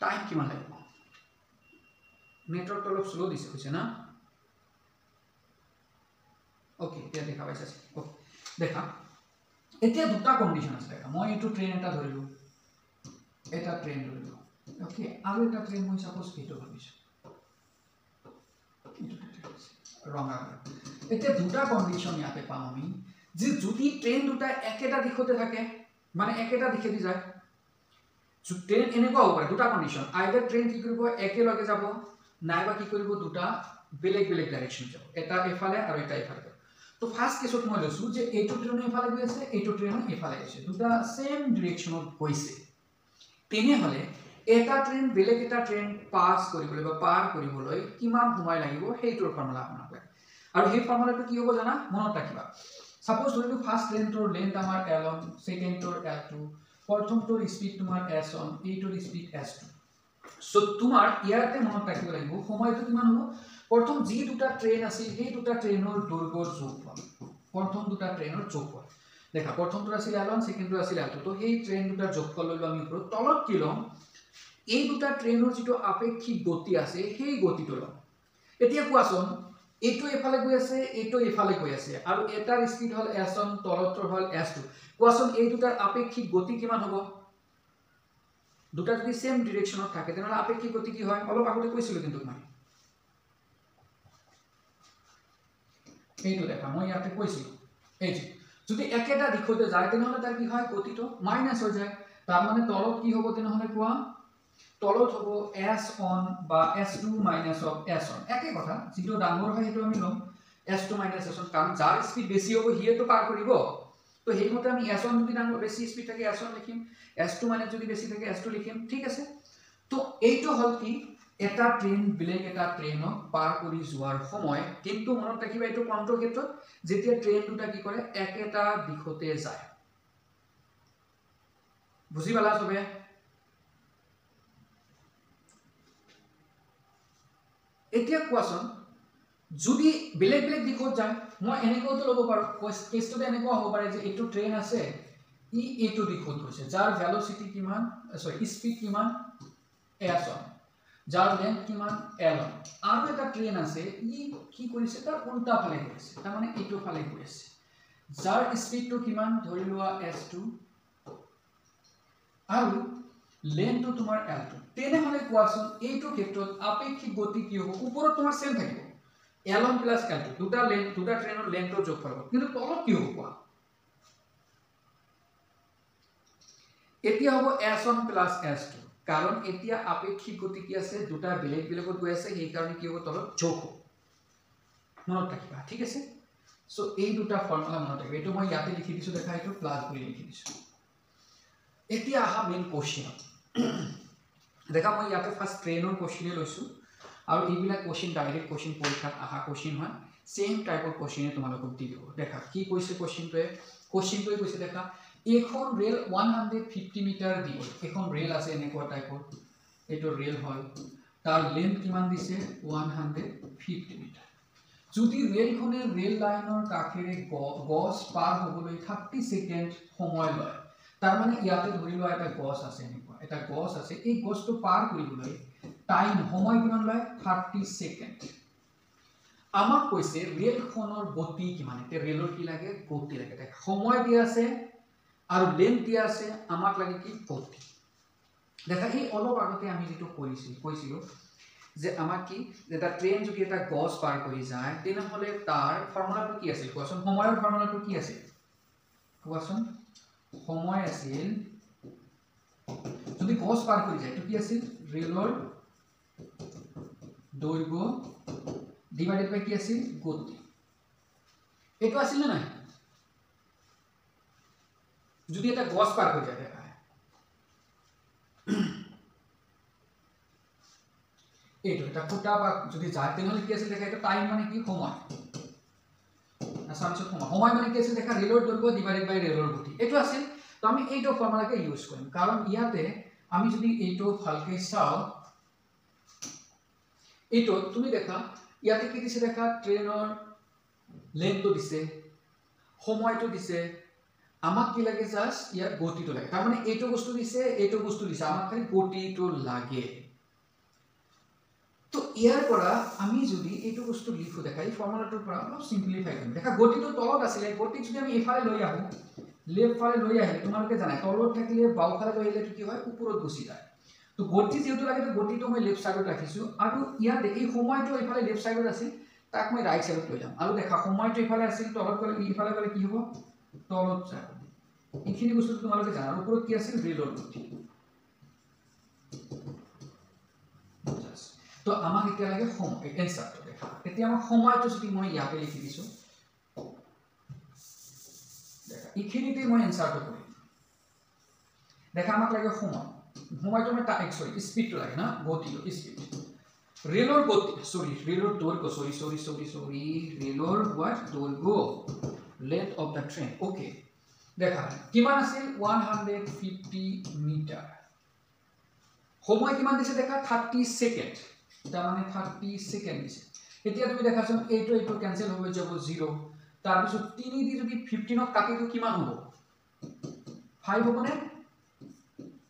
টাইম কিমান লাগিব নেটৱৰ্ক অলপ স্লো দিছে হৈছে না ওকে এতিয়া দেখা পাইছা ওকে দেখা এতিয়া দুটা কন্ডিশন আছে দেখা মই এটো ট্ৰেইন এটা ধৰিলো এটা ট্ৰেইন ধৰিলো ওকে আৰু এটা ট্ৰেইন মই সাপোজ কেটো ভাবিছো ৰঙা এতিয়া দুটা কন্ডিশন ইয়াতে পাম আমি যে যদি ট্ৰেইন দুটা একেটা দিশতে থাকে মানে একেটা দিশে দি যায় ট্ৰেইন এনেকুৱা হ'ব পাৰে দুটা কন্ডিশন আইদাৰ ট্ৰেইন কি কৰিব একেলগে যাব নাইবা কি কৰিব দুটা বেলেগ বেলেগ ডাইৰেকশন যাব এটা এফালে আৰু এটা এফালে তো ফাৰ্স্ট কেছত মই লৈছো যে এইটো ট্ৰেইন এফালে গৈ আছে এইটো ট্ৰেইন এফালে গৈছে দুটা সেম ডিৰেকশনত গৈছে তেনে হলে এটা ট্ৰেইন বেলেগ এটা ট্ৰেইন পাস কৰিবলৈ বা পাৰ কৰিবলৈ কিমান সময় লাগিব সেইটোৰ ফৰ্মুলা আপোনাক লাগে আৰু সেই ফৰ্মুলাটো কি হ'ব জানা মনত ৰাখিবা সাপোজ ধৰিলো ফাৰ্স্ট ট্ৰেইনটোৰ লেন্থ আমাৰ l1 সেকেন্ডটোৰ l2 প্ৰথমটোৰ স্পিড তোমাৰ s1 এইটোৰ স্পিড s2 সো তোমাৰ ইয়াতে মনত ৰাখিব লাগিব সময়টো কিমান হ'ব প্ৰথম যি দুটা ট্ৰেইন আছিল সেই দুটা ট্ৰেইনৰ দৈৰ্ঘ্যৰ যোগফল প্ৰথম দুটা ট্ৰেইনৰ যোগফল দেখা প্ৰথমটো আছিল l1 সেকেন্ডটো আছিল l2 তো সেই ট্ৰেইন দুটাৰ যোগফল লৈলো আমি ওপৰত তলত কি লম এই দুটা ট্ৰেইনৰ যেটো আপেক্ষিক গতি আছে সেই গতিটো লম এতিয়া কোৱাচোন এইটো এফালে গৈ আছে এইটো এফালে গৈ আছে আৰু এটাৰ স্পিড হল s1 তলতৰ হল s2 কোৱাচোন এই দুটাৰ আপেক্ষিক গতি কিমান হ'ব দুটা যদি সেম ডিৰেকশনত থাকে তেনহলে আপেক্ষিক গতি কি হয় অলপ আগতে কৈছিল কিন্তু মই এইটো দেখা মই ইয়াতে কৈছিল এই যদি একেটা দিশতে যায় তেনহলে তাৰ কি হয় গতিটো মাইনাস হৈ যায় তাৰ মানে তলত কি হ'ব তেনহলে কোৱা তলত হ'ব s1 বা s2 minus of s1 একে কথা যেটো ডাঙৰ হয় হেতু আমি লম s2 minus s1 কাৰণ যাৰ স্পিড বেছি হ'ব হিয়েটো পাৰ কৰিব তো হেই মতে আমি s1 যদি ডাঙৰ বেছি স্পিড থাকে s1 লিখিম s2 minus যদি বেছি থাকে s2 লিখিম ঠিক আছে তো এইটো হল কি এটা ট্ৰেইন বেলেগ এটা ট্ৰেইনক পাৰ কৰি যোৱাৰ সময় কিন্তু মনত ৰাখিবা এইটো কোনটো ক্ষেত্ৰত যেতিয়া ট্ৰেইন দুটা কি কৰে একেটা দিশতে যায় বুজি পালা সবে এতিয়া কোৱাচোন যদি বেলেগ বেলেগ দিশত যায় মই এনেকৈতো লব পাৰো কেছটো এনেকুৱা হ'ব পাৰে যে এইটো ট্ৰেইন আছে ই এইটো দিশত গৈছে যাৰ ভেলোচিটি কিমান সৰি স্পিড কিমান s1 যাৰ লেন্থ কিমান l1 আৰু এটা ট্ৰেইন আছে ই কি কৰিছে তাৰ উল্টা ফালে গৈছে তাৰ মানে এইটো ফালে গৈ আছে যাৰ স্পিডটো কিমান ধৰি লোৱা s2 আৰু লেন্থটো তোমাৰ l2 তেনে হলে কোৱাচোন এইটো ক্ষেত্ৰত আপেক্ষিক গতি কি হ'ব ওপৰত তোমাৰ সেম থাকিব l1 + l2 দুটা ট্ৰেইনৰ লেন্থৰ যোগফল হ'ব কিন্তু তলত কি হ'ব কোৱা এতিয়া হ'ব s1 + s2 কাৰণ এতিয়া আপেক্ষিক গতি কি আছে দুটা বেলেগ বেলেগত গৈ আছে সেই কাৰণে কি হ'ব তলত যোগ হ'ব মনত ৰাখিবা ঠিক আছে সো এই দুটা ফৰ্মুলা মনত ৰাখিবা এটো মই ইয়াতে লিখি দিছো দেখা এটো প্লাস বুলি লিখি দিছো এতিয়া আহা মেইন কোশ্চেন দেখা মই ইয়াতে ফার্স্ট ট্ৰেইনৰ কোশ্চেন লৈছো আৰু এইবিলা কোশ্চেন ডাইৰেক্ট কোশ্চেন পৰীক্ষাত আহা কোশ্চেন হয় সেম টাইপৰ কোশ্চেনে তোমালোকক দি দিব দেখা কি কৈছে কোশ্চেনটোৱে কৈছে দেখা এখন ৰেল 150 মিটাৰ দিব এখন ৰেল আছে এনেকুৱা টাইপৰ এটো ৰেল হয় তাৰ লেন্থ কিমান দিছে 150 মিটাৰ যদি ৰেলখনে ৰেল লাইনৰ কাষেৰে গছ পাৰ হ'বলৈ 30 সেকেন্ড সময় লয় তাৰ মানে ইয়াতে ধৰি লোৱা এটা গছ আছে এনেকুৱা এটা গছ আছে এই গছটো পাৰ কৰিবলৈ টাইম সময় কিমান লয় 30 সেকেন্ড আমাক কৈছে ৰেলখনৰ গতি কিমান তে ৰেলৰ কি লাগে গতি লাগে দেখ সময় দিয়া আছে আৰু লেন্থ দিয়া আছে আমাক লাগে কি গতি দেখা এই অলপ আগতে আমি যেটো কৈছিলো যে আমাক কি এটা ট্ৰেইন যদি এটা গছ পাৰ কৰি যায় তেনে হলে তাৰ ফৰ্মুলাটো কি আছিল কোৱাচোন সময়ৰ ফৰ্মুলাটো কি আছিল কোৱাচোন সময় আছিল যদি গছ পাৰ কৰি যায় তো কি আছিল ৰেলৰ দৈৰ্ঘ্য ডিভাইডেড বাই কি আছিল গতি এটো আছিল না যদি এটা গছ পাৰ হৈ যায় দেখা এইটো এটা ফুটা বা যদি যায় তেনহলে কি আছিল দেখা এটা টাইম মানে কি সময় আসামছত সময় মানে কি আছিল দেখা ৰেলৰ দৈৰ্ঘ্য ডিভাইডেড বাই ৰেলৰ গতি এটো আছিল তো আমি এইটো ফৰ্মুলাকে ইউজ কৰিম কাৰণ ইয়াতে আমি যদি এইটো ভালকে চাও এইটো তুমি দেখা ইয়াতে কি দিছে দেখা ট্ৰেইনৰ লেন্থটো দিছে সময়টো দিছে আমাক কি লাগে জাস্ট ইয়াৰ গতিটো লাগে তাৰ মানে এইটো বস্তু দিছে আমাক খালি গতিটো লাগে তো ইয়াৰ পৰা আমি যদি এইটো বস্তু লিখো দেখা এই ফৰ্মুলাটোৰ পৰা অলপ সিম্পলিফাই কৰিম দেখা গতিটো তলত আছিল গতি যদি আমি এফালে লৈ আহো লেফট ফালে লৈ আহিলে তোমালোকে জানা তলত থাকিলে বাও ফালে লৈ আহিলে কি হয় ওপৰত গুচি যায় তো গতি যেটো লাগে তো গতিটো মই লেফট সাইডত ৰাখিছো আৰু ইয়াত এই সময়টো এফালে লেফট সাইডত আছিল তাক মই ৰাইট সাইডত লৈ যাম আৰু দেখা সময়টো এফালে আছিল তলত গলে ইফালে গলে কি হ'ব তলত যাব এইখিনি বস্তু তোমালোকে জানা ওপৰত কি আছিল ৰেলৰ গতি তো আমাক এতিয়া লাগে সময় এনসাৰটো দেখা এতিয়া আমাৰ সময়টো যদি মই ইয়াতে লিখি দিছো এইখিনিতে মই এনসাৰটো কৰিম দেখা আমাক লাগে সময়টো মই টাইম সৰি স্পিডটো লাগে না গতিটো স্পিড ৰেলৰ গতি সৰি ৰেলৰ দৈৰ্ঘ্য সৰি ৰেলৰ দৈৰ্ঘ্য length of the train okay দেখা কিমান আছিল 150 মিটাৰ সময় কিমান দিছে দেখা 30 সেকেন্ড তাৰ মানে 30 সেকেন্ড দিছে এতিয়া তুমি দেখাচোন এইটো ক্যান্সেল হৈ যাব 0 তাৰ পিছত 3 দি যদি 15 ক কাটিটো কিমান হ'ব 5 হ'ব নে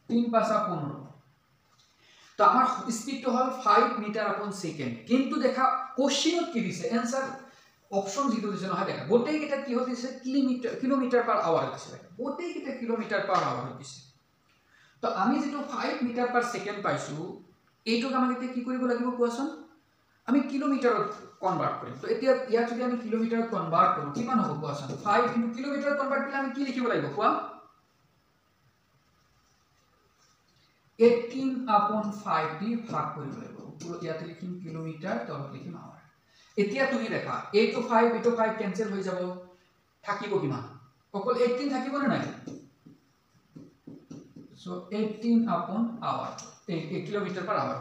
3 5 15 তো আমাৰ স্পিডটো হল 5 মিটাৰ আপন সেকেন্ড কিন্তু দেখা কোশ্চেনত কি দিছে आंसर অপশন যেটো দিছে নহয় দেখা গোটেই কেটা কি হতিছে কিলোমিটাৰ পাৰ আৱাৰ দিছে গোটেই কেটা কিলোমিটাৰ পাৰ আৱাৰ দিছে তো আমি যেটো 5 মিটাৰ পাৰ সেকেন্ড পাইছো এইটোক আমাক এতিয়া কি কৰিব লাগিব কোৱাচোন আমি কিলোমিটাৰত কনভাৰ্ট কৰিম তো এতিয়া ইয়া যদি আমি কিলোমিটাৰত কনভাৰ্ট কৰো কিমান হ'ব কোৱাচোন 5 ইনটু কিলোমিটাৰত কনভাৰ্ট কৰিলে আমি কি লিখিব লাগিব কোৱা 18 upon 5 দি ভাগ কৰিব লাগিব পুৰো ইয়াতে লিখিম কিলোমিটাৰ তলত লিখিম আৱাৰ এতিয়া তুমি দেখা 8 to 5 ক্যান্সেল হৈ যাব থাকিব কিমান অকল 18 থাকিব না নাই so 18 upon hour 1 kilometre per hour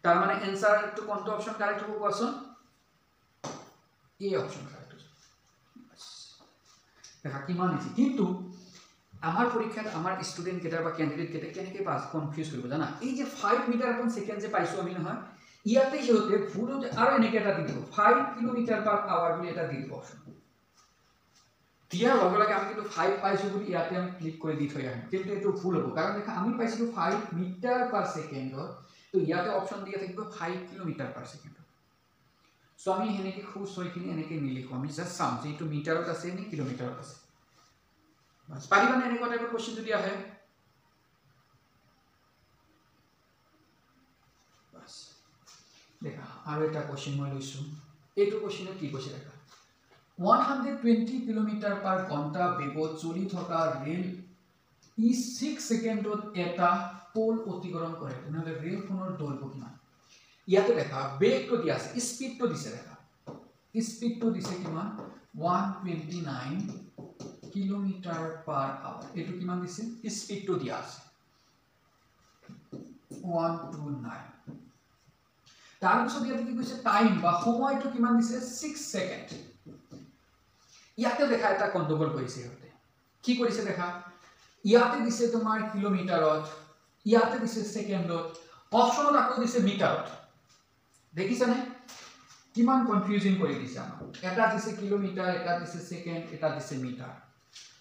তার মানে आंसर তো কোনটো অপশন কারেক্ট হবে কোয়াসন এ অপশন কারেক্ট হবে দেখা কিমান আছে কিন্তু আমার পরীক্ষাত আমার স্টুডেন্ট কেটা বা ক্যান্ডিডেট কেটা কেনেকে পাস কনফিউজ কৰিব জানা এই যে 5 মিটাৰ আপন সেকেন্ড যে পাইছো আমি নহয় ইয়াতে হতে ভুল আৰু এনেকে এটা দি দিব 5 কিলোমিটার পার আওয়ার বুলি এটা দি দিব অপশন দিয়া লগে লগে আমি কিন্তু 5 পাইছো বুলি ইয়াতে আমি ক্লিক কৰি দি থৈ আহিম কিন্তু এটো ভুল হ'ব কাৰণ দেখা আমি পাইছিলো 5 মিটার পার সেকেন্ড তো ইয়াতে অপশন দিয়া থাকিব 5 কিলোমিটার পার সেকেন্ড সো আমি হেনেকে খুব সইখিনি এনেকে নিলিখো আমি জাস্ট সাম যে এটো মিটাৰত আছে নে কিলোমিটাৰত আছে বাস পাৰিবানে এনেকুৱা টাইপৰ কোশ্চেন যদি আহে বাস দেখা আৰু এটা কোশ্চেন মই লৈছো এইটো কোশ্চেনে কি কৈছে দেখা 120 কিলোমিটাৰ পাৰ ঘণ্টা বেগত চলি থকা ৰেল ই 6 সেকেন্ডত এটা পোল অতিক্ৰমণ কৰে তেনেহলে ৰেলখনৰ দৈৰ্ঘ্য কিমান ইয়াতে দেখা বেগটো দিয়া আছে স্পিডটো দিছে দেখা স্পিডটো দিছে কিমান 129 কিলোমিটাৰ পাৰ আৱাৰ এটো কিমান দিছে স্পিডটো দিয়া আছে 129 তাৰ পিছত ইয়াতে কি কৈছে টাইম বা সময়টো কিমান দিছে 6 সেকেন্ড ইয়াতে দেখা এটা কন্ট্ৰল কৰিছে হতে কি কৰিছে দেখা ইয়াতে দিছে তোমাৰ কিলোমিটাৰত ইয়াতে দিছে সেকেন্ডত অপশনত আকৌ দিছে মিটাৰত দেখিছানে কিমান কনফিউজিং কৰি দিছে আমাক এটা দিছে কিলোমিটাৰ এটা দিছে সেকেন্ড এটা দিছে মিটাৰ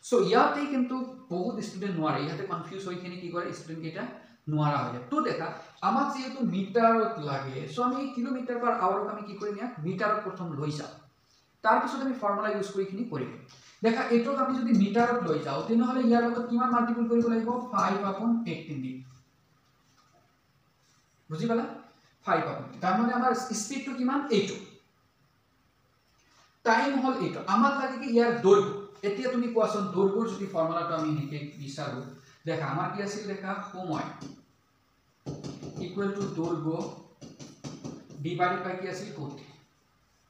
সো ইয়াতে কিন্তু বহুত স্টুডেন্ট নোৱাৰে ইয়াতে কনফিউজ হৈ কিনে কি কৰে স্টুডেন্ট কেটা নোৱাৰা হৈ যায় তো দেখা আমাক যেহেতু মিটাৰত লাগে সো আমি কিলোমিটাৰ পাৰ আৱাৰক আমি কি কৰিম ইয়াক মিটাৰত প্ৰথম লৈ যাম তাৰ পিছত আমি ফৰ্মুলা ইউজ কৰি কিনি কৰিম দেখা এটোক আমি যদি মিটাৰত লৈ যাও তেনেহলে ইয়াৰ লগত কিমান মাল্টিপল কৰিব লাগিব 5 upon 18 দি বুজি পালা 5 upon তাৰ মানে আমাৰ স্পিডটো কিমান এইটো টাইম হল এইটো আমাক লাগে কি ইয়াৰ দৈৰ্ঘ্য এতিয়া তুমি কোৱাচোন দৈৰ্ঘ্যৰ যদি ফৰ্মুলাটো আমি নিকে বিচাৰো দেখা আমাৰ কি আছিল দেখা সময় ইকুৱেল টু দৈৰ্ঘ্য ডিভাইডেড বাই কি আছিল গতি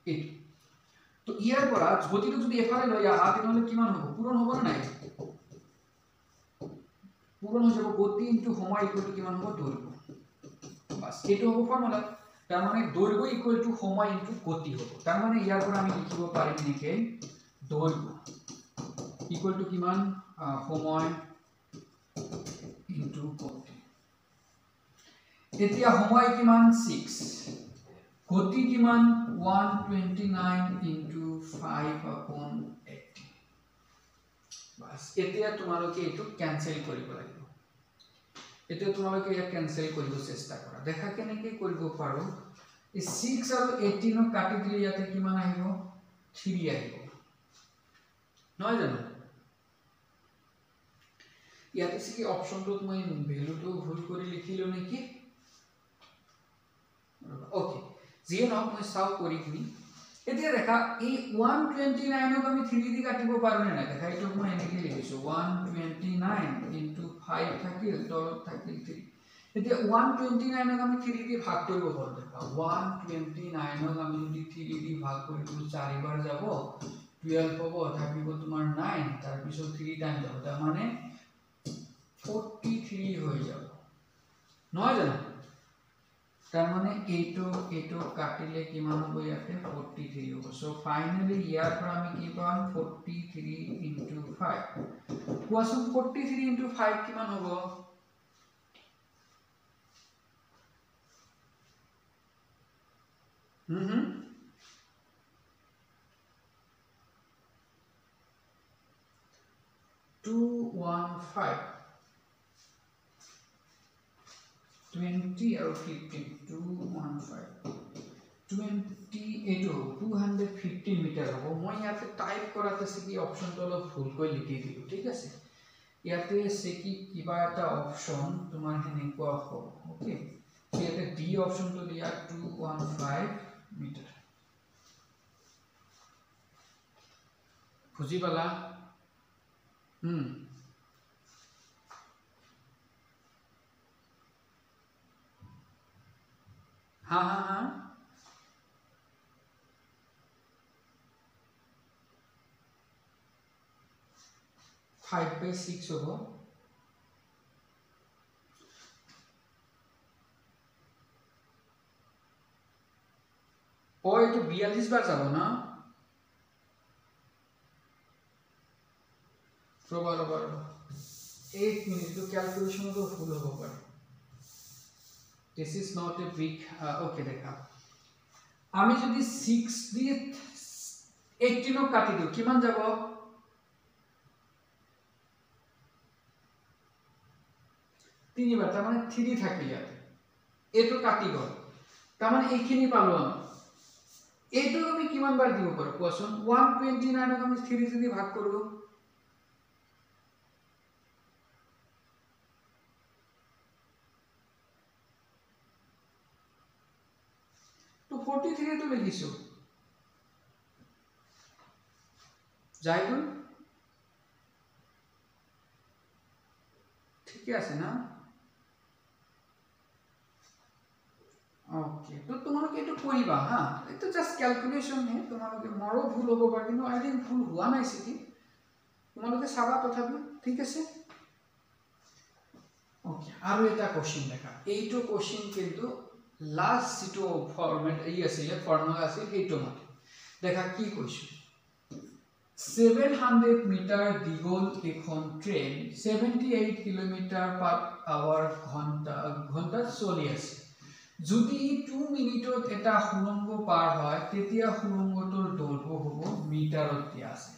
এইটো তো ইয়াৰ পৰা গতিটো যদি এফালে লৈ আহা তেনেহলে কিমান হ'ব পূৰণ হ'ব না নাই পূৰণ হৈ যাব গতি ইনটু সময় ইকুৱেল টু কিমান হ'ব দৈৰ্ঘ্য বাস এইটো হ'ব ফৰ্মুলা তাৰ মানে দৈৰ্ঘ্য ইকুৱেল টু সময় ইনটু গতি হ'ব তাৰ মানে ইয়াৰ পৰা আমি লিখিব পাৰিম নেকি দৈৰ্ঘ্য ইকুৱেল টু কিমান সময় ইনটু গতি এতিয়া সময় কিমান 6 গতি কিমান 129 into 5 upon 80 বাস এতিয়া তোমালোকে এটো ক্যান্সেল কৰিব লাগিব এতিয়া তোমালোকে ইয়া ক্যান্সেল কৰিব চেষ্টা কৰা দেখা কেনেকৈ কৰিব পাৰো এই 6 আৰু 18 ক কাটি দিলে ইয়াতে কিমান আহিব 3 আহিব নহয় জানো ইয়াতে কি অপশনটোত মই ভ্যালুটো ভুল কৰি লিখিলো নেকি ওকে জিয়ে নাও মই সাউ কৰি কিনি এতিয়া দেখা এই 129 ক আমি 3 দি কাটিব পাৰো না দেখা এটো মই এনেকে লিখিছো 129 into 5 থাকিল তলত থাকিল 3 এতিয়া 129 ক আমি 3 দি ভাগ কৰিব পাৰো দেখা 129 ক আমি যদি 3 দি ভাগ কৰি দিও 4 বাৰ যাব 12 হ'ব থাকিব তোমাৰ 9 তাৰ পিছত 3 টাইম যাব তাৰ মানে 43 হৈ যাব নহয় জানো তাৰ মানে এইটো কাটিলে কিমান হ'ব ইয়াতে 43 হ'ব সো ফাইনালি ইয়াৰ পৰা আমি কি পাম 43 * 5 কোৱাচোন 43 * 5 কিমান হ'ব 215 20 আৰু 15 215 20 এটো 215 মিটাৰ হ'ব মই ইয়াতে টাইপ কৰাতে কি অপচনটো অলপ ভুলকৈ লিখি দিলো ঠিক আছে ইয়াতে কি কিবা এটা অপচন তোমাৰ হেনেকুৱা হ'ব ওকে ইয়াতে ডি অপচনটো দিয়া 215 মিটাৰ বুজি পালা हाँ हाँ हाँ 5/6 होगा और ये तो 42 बार जाओ ना रबर 8 मिनट तो कैलकुलेशन तो फुल हो पर this is not a big okay देखा आमी যদি 6 দিয়ে 18 কাটি দিও কিমান যাব তিনিবাৰ তাৰ মানে 3 থাকিল ইয়াতে এটো কাটি গল তাৰ মানে এইখিনি পালো আমি এটো আমি কিমান বাৰ দিব পাৰো কোৱাচোন 129 ক আমি 3 যদি ভাগ কৰো তো 43 তো লিখিছো যাইগুন ঠিক আছে না ओके तो তোমালোকে এটো কৰিবা হা এটো জাস্ট ক্যালকুলেশন হে তোমালোকে মৰো ভুল হ'ব পাৰে কিন্তু আই থিংক ভুল হোৱা নাই সিকি তোমালোকে চাবা তথাপি ঠিক আছে ওকে আৰু এটা কোশ্চেন দেখা এইটো কোশ্চেন কিন্তু লাস্ট যেটো ফরম্যাট এই আছিল ফর্মুলা আছিল এইটো মতে দেখা কি কৈছো 700 মিটার দীঘল এখন ট্রেন 78 কিলোমিটার/আওয়ার ঘন্টা চলি আছে যদি 2 মিনিটত এটা সুৰংগ পাৰ হয় তেতিয়া সুৰংগটোৰ দৈৰ্ঘ্য হ'ব মিটাৰত দিয়া আছে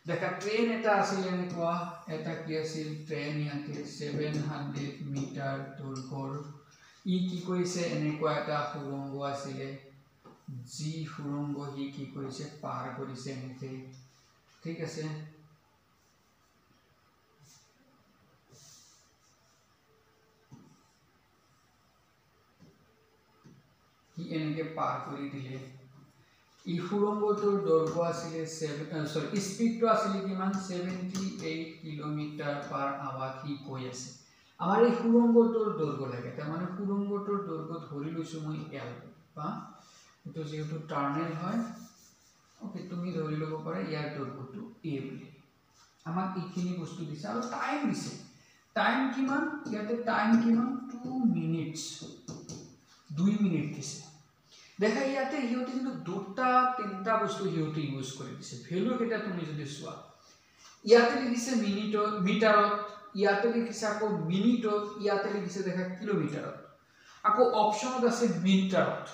দেখা ট্ৰেন এটা আছিল এনেকুৱা এটা কি আছিল ট্ৰেন ইয়াতে 700 মিটাৰ দৈৰ্ঘ্যৰ ই কি কৈছে এনেকুৱা এটা সুৰংগ আছিল জি সুৰংগ হি কি কৈছে পাৰ কৰিছে এনেতে ঠিক আছে হি এনেকে পাৰ কৰি দিলে ই সুৰংগটোৰ দৈৰ্ঘ্য আছিল স্পীডটো আছিল কিমান 78 কিলোমিটাৰ/আৱাৰ হি কৈ আছে আমাৰ এই সুৰংগটোৰ দৈৰ্ঘ্য লাগে তাৰ মানে সুৰংগটোৰ দৈৰ্ঘ্য ধৰি লৈছো মই এল বা এটো যেটো টানেল হয় ওকে তুমি ধৰি লব পাৰা ইয়াৰ দৈৰ্ঘ্যটো এ বুলি আমাক এইখিনি বস্তু দিছে আৰু টাইম দিছে টাইম কিমান ইয়াতে টাইম কিমান 2 মিনিটস 2 মিনিট দিছে দেখা ইয়াতে হিউটি কিন্তু দুটা তিনটা বস্তু হিউটি ইউজ কৰি দিছে ভ্যালু কেটা তুমি যদি চোৱা ইয়াতে লিখিছে মিনিটত মিটাৰত ইয়াতে লিখিছে আকৌ মিনিটত ইয়াতে লিখিছে দেখা কিলোমিটাৰত আকৌ অপচনত আছে মিটাৰত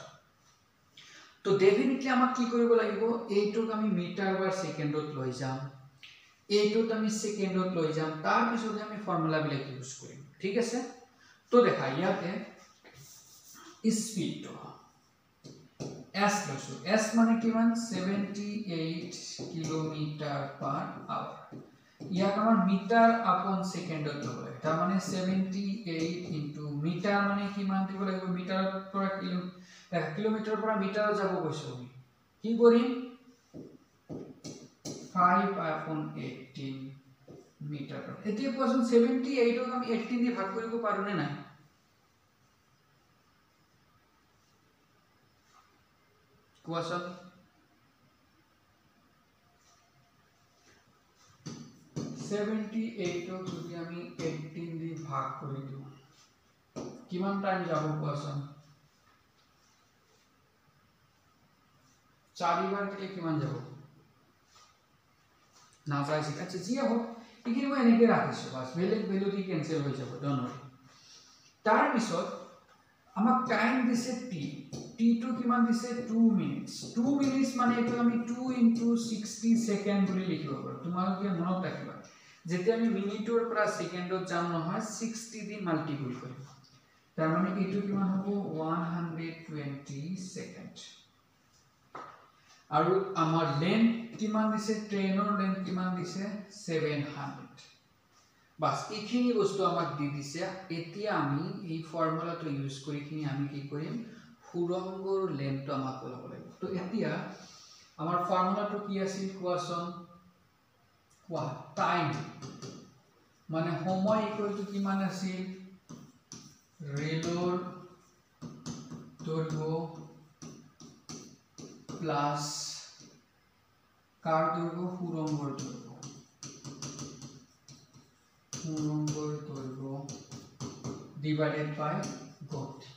তো ডেফিনেটলি আমাক কি কৰিব লাগিব এইটোক আমি মিটাৰ বা সেকেন্ডত লৈ যাম এইটোত আমি সেকেন্ডত লৈ যাম তাৰ পিছত আমি ফৰ্মুলা বিলাক ইউজ কৰিম ঠিক আছে তো দেখা ইয়াতে স্পীড S লৈছো S মানে কিমান 78 কিলোমিটাৰ/আৱাৰ ইয়াক আমাৰ মিটাৰ আপন সেকেন্ডত ল'ব লাগে তাৰ মানে 78 ইনটু মিটাৰ মানে কিমান দিব লাগিব মিটাৰৰ পৰা কিলোমিটাৰৰ পৰা মিটাৰত যাব কৈছো আমি কি কৰিম 5/18 মিটাৰ এতিয়া কোৱাচোন 78 ক আমি 18 দি ভাগ কৰিব পাৰো নে নাই কোৱাচোন 78 ক যদি আমি 18 দি ভাগ কৰি দিও কিমান টাইম যাব কোৱাচোন 4 বাৰ দিলে কিমান যাব না যাইছে আচ্ছা জি হোক এখিনি মই এনেকে ৰাখিছো বাস বেলেগ ভ্যালু দি কেনসেল হৈ যাব ডন্ট वरी তাৰ পিছত আমাক টাইম দিছে t টু কিমান দিছে 2 মিনিটস 2 মিনিটস মানে এটো আমি 2 * 60 সেকেন্ড বুলি লিখিব পাৰো তোমালোকে মনত ৰাখিবা যেতিয়া আমি মিনিটৰ পৰা সেকেন্ডত যাম নহয় 60 দি মাল্টিপ্লাই কৰিম তাৰ মানে এটো কিমান হ'ব 120 সেকেন্ড আৰু আমাৰ লেন্থ কিমান দিছে ট্ৰেইনৰ লেন্থ কিমান দিছে 700 বাস এইখিনি বস্তু আমাক দি দিছে এতিয়া আমি এই ফৰ্মুলাটো ইউজ কৰি কিনি আমি কি কৰিম সুৰংগৰ লেন্থটো আমাক ওলাব লাগিব তো এতিয়া আমাৰ ফৰ্মুলাটো কি আছিল কোৱাচোন কোৱা টাইম মানে সময় ইকুৱেল টু কিমান আছিল ৰেলৰ দৈৰ্ঘ্য প্লাস কাৰ দৈৰ্ঘ্য সুৰংগৰ দৈৰ্ঘ্য ডিভাইডেড বাই গতি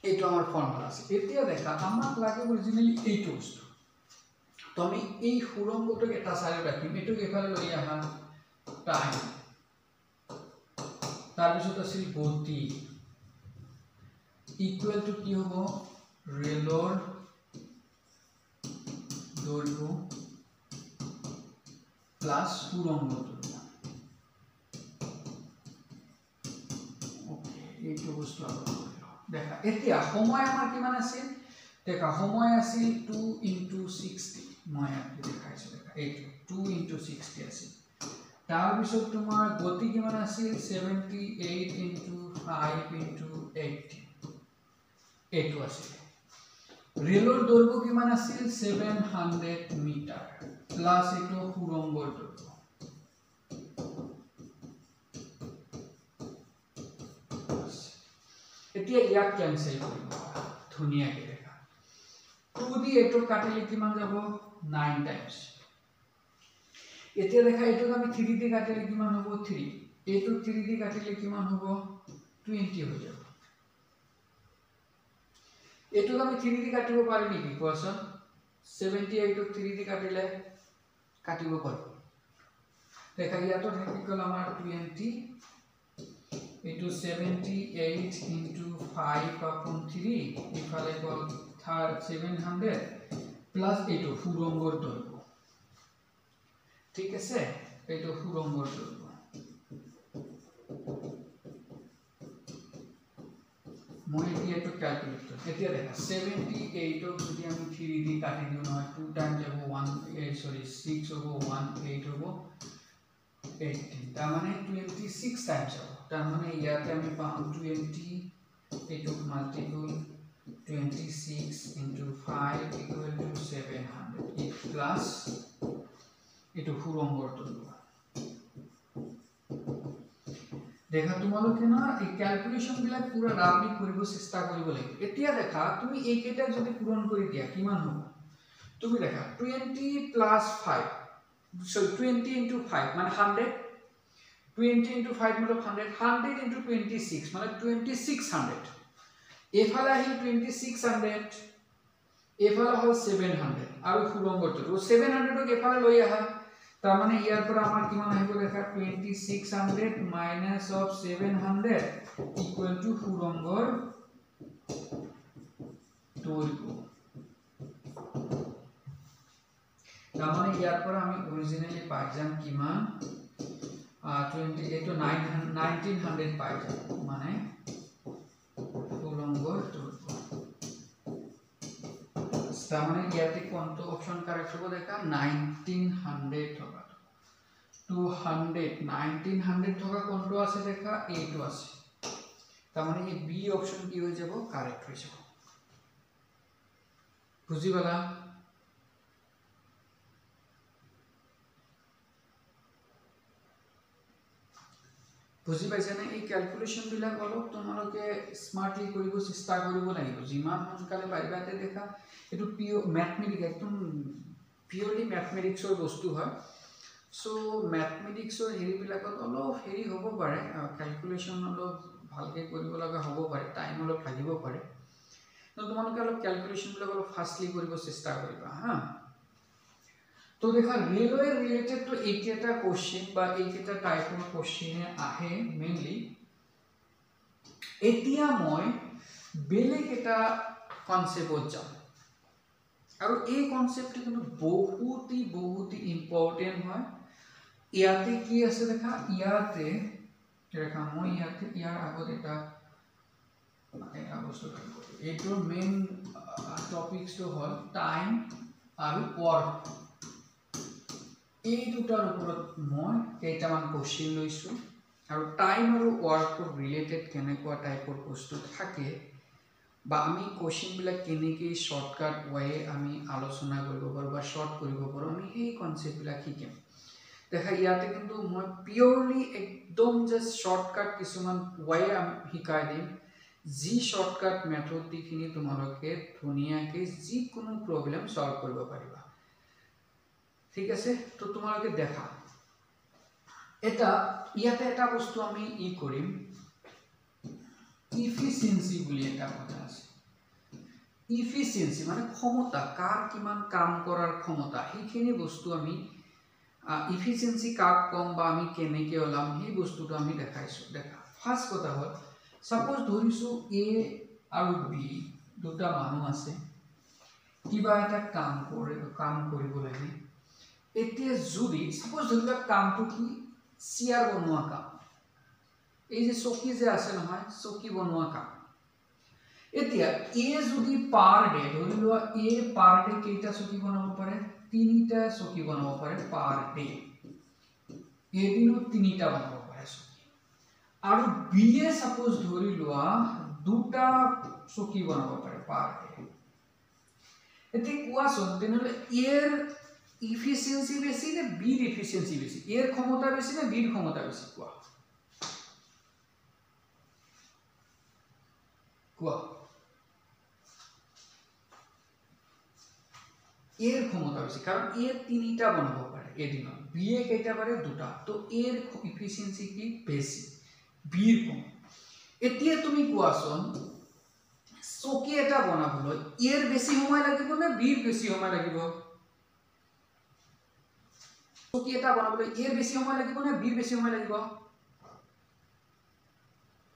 এইটো আমাৰ ফৰ্মুলা আছে এতিয়া দেখা আমাক লাগে অৰিজিনালি এইটো বস্তু তো আমি এই সুৰংগটোক এটা সাইড ৰাখিম এটো এফালে লৈ আহা টাইম তাৰ পিছত আছিল গতি ইকুৱেল টু কি হ'ব ৰেলৰ দৈৰ্ঘ্য প্লাস সুৰংগ দৈৰ্ঘ্য ওকে এইটো বস্তু আলোচনা কৰিলো দেখা এতিয়া সময় আমাৰ কিমান আছিল দেখা সময় আছিল 2 * 60 মই আপনি দেখাইছো দেখা এইটো 2 * 60 আছিল তাৰ পিছত তোমাৰ গতি কিমান আছিল 78 * 5 * 80 এইটো আছিল ৰেলৰ দৈৰ্ঘ্য কিমান আছিল 700 মিটাৰ প্লাস এটো সুৰংগৰ দৈৰ্ঘ্য এতিয়া ইয়াক কেনসেল কৰিব ধুনিয়াকে দেখা 2 দি এটো কাটিলে কিমান যাব 9 টাইমস এতিয়া দেখা এটো আমি 3 দি কাটিলে কিমান হ'ব 3 এটো 3 দি কাটিলে কিমান হ'ব 20 হৈ যাব এটো আমি 3 দি কাটিব পাৰি নেকি কোৱাচোন 78 ক 3 দি কাটিলে কাটিব পাৰো দেখা ইয়াতো থাকি গল আমাৰ 20 এটো 78 * 5/3 ইফালে গল 700 প্লাস এটো সুৰংগৰ দৈৰ্ঘ্য ঠিক আছে এটো সুৰংগৰ দৈৰ্ঘ্য মই এটো ক্যালকুলেট কৰো এতিয়া দেখা 78 ক যদি আমি 3 দি কাটি দিও নহয় 2 টাইম যাব 6 হ'ব 18 হ'ব 18 তাৰ মানে 26 টাইমস হ'ব তাৰ মানে ইয়াতে আমি পাম 20 এটো মাল্টিপল 26 * 5 = 700 প্লাস এটো সুৰংগৰ দৈৰ্ঘ্য দেখা তোমালোকে না এই ক্যালকুলেশন বিলাক পুৰা ৰাফলি কৰিব চেষ্টা কৰিব লাগিব এতিয়া দেখা তুমি এইকেটা যদি পূৰণ কৰি দিয়া কিমান হ'ব তুমি দেখা 20 + 5 so 20 * 5 মানে 100 20 * 5 মানে 100 100 * 26 মানে 2600 এফালে আহিল 2600 এফালে হল 700 আৰু সুৰংগটো 700 ক এফালে লৈ আহা তাৰ মানে ইয়াৰ পৰা আমাৰ কিমান আহিব দেখা 2600 minus of 700 equal to সুৰংগৰ দৈৰ্ঘ্য তাৰ মানে ইয়াৰ পৰা আমি অৰিজিনালি পাই যাম কিমান 20 এটো 1900 পাই যাম মানে সুৰংগৰ দৈৰ্ঘ্য তাৰ মানে ইয়াতে কোনটো অপচন কারেক্ট হ'ব দেখা 1900 থকা 200 1900 থকা কোনটো আছে দেখা এইটো আছে তাৰ মানে এই বি অপচন কি হৈ যাব কারেক্ট হৈ যাব বুজি পালা বুজি পাইছা না এই ক্যালকুলেশন বিলাক অলপ তোমালোকে স্মার্টলি কৰিব চেষ্টা কৰিব লাগিব যিমান সোনকালে পাৰিবাতে দেখা এটো পিওৰ ম্যাথমেটিক্স একদম পিওৰলি ম্যাথমেটিক্সৰ বস্তু হয় সো ম্যাথমেটিক্সৰ হেৰিবিলাকত অলপ হেৰি হ'ব পাৰে, ক্যালকুলেশন অলপ ভালকৈ কৰিব লগা হ'ব পাৰে, টাইম অলপ লাগিব পাৰে। তো তোমালোকে অলপ ক্যালকুলেশনবিলাক অলপ ফাষ্টলি কৰিব চেষ্টা কৰিবা হা। তো দেখা ৰেলৱে ৰিলেটেড তো এইকেইটা কোশ্চেন বা এইকেইটা টাইপৰ কোশ্চেনে আহে মেইনলি। এতিয়া মই বেলেগ এটা কনসেপ্টত যাম, আৰু এই কনসেপ্টটো কিন্তু বহুত ইম্পৰ্টেন্ট হয়। ইয়াতে কি আছে দেখা, ইয়াতে দেখা মই ইয়াতে ইয়াৰ আগত এটা বস্তু এইটোৰ মেইন টপিকটো হ'ল টাইম আৰু ৱৰ্ক। এই দুটাৰ ওপৰত মই কেইটামান কোশ্চেন লৈছোঁ, আৰু টাইম আৰু ৱৰ্কৰ ৰিলেটেড কেনেকুৱা টাইপৰ বস্তু থাকে বা আমি কোশ্চেনবিলাক কেনেকৈ শৰ্টকাট ৱে আমি আলোচনা কৰিব পাৰোঁ বা শৰ্ট কৰিব পাৰোঁ, আমি সেই কনসেপ্টবিলাক শিকিম। দেখা ইয়াতে কিন্তু মই পিয়ৰলি একদম জাষ্ট শৰ্টকাট কিছুমান ৱে আমি শিকাই দিম, যি শৰ্টকাট মেথড দিখিনি তোমালোকে ধুনীয়াকৈ যিকোনো প্ৰব্লেম সলভ কৰিব পাৰিবা। ঠিক আছে, তো তোমালোকে দেখা এটা ইয়াতে এটা বস্তু আমি কৰিম, ইফিচিয়েন্সি বুলি এটা কথা আছে। ইফিচিয়েন্সি মানে ক্ষমতা, কাৰ কিমান কাম কৰাৰ ক্ষমতা, সেইখিনি বস্তু আমি ইফিচিয়েন্সি কাক কম বা আমি কেনেকৈ ওলাম সেই বস্তুটো আমি দেখাইছোঁ। দেখা ফাৰ্ষ্ট কথা হ'ল, সাপোজ ধৰিছোঁ এ আৰু বি দুটা মানুহ আছে, কিবা এটা কাম কৰিব লাগে। এতিয়া যদি সাপোজ ধৰি লোৱা কামটো কি চেয়াৰ বনোৱা কাম, এই যে চকী যে আছে নহয়, চকী বনোৱা কাম। এতিয়া এ যদি পাৰ ডে ধৰি লোৱা এ পাৰ ডে কেইটা চকী বনাব পাৰে, 3টা চকী বনাব পাৰে পাৰ ডে, এদিনত 3টা বনাব পাৰে চকী। আৰু বি এ সাপোজ ধৰি লোৱা 2টা চকী বনাব পাৰে পাৰ ডে। এতিয়া কোৱাচোন তেনেহ'লে এৰ ইফিচিয়েন্সি বেছি নে বিৰ ইফিচিয়েন্সি বেছি, এৰ ক্ষমতা বেছি নে বিৰ ক্ষমতা বেছি, কোৱা কোৱা। এৰ ক্ষমতা বেছি, কাৰণ এ 3টা বনাব পাৰে এদিনত, বি এ কেইটা পাৰে 2টা, তো এৰ ইফিচিয়েন্সি কি বেছি, বিৰ কম। এতিয়া তুমি কোৱাচোন চকী এটা বনাবলৈ এর বেছি সময় লাগিব নে বির বেছি সময় লাগিব, চকী এটা বনাবলৈ এর বেছি সময় লাগিব নে বির বেছি সময় লাগিব,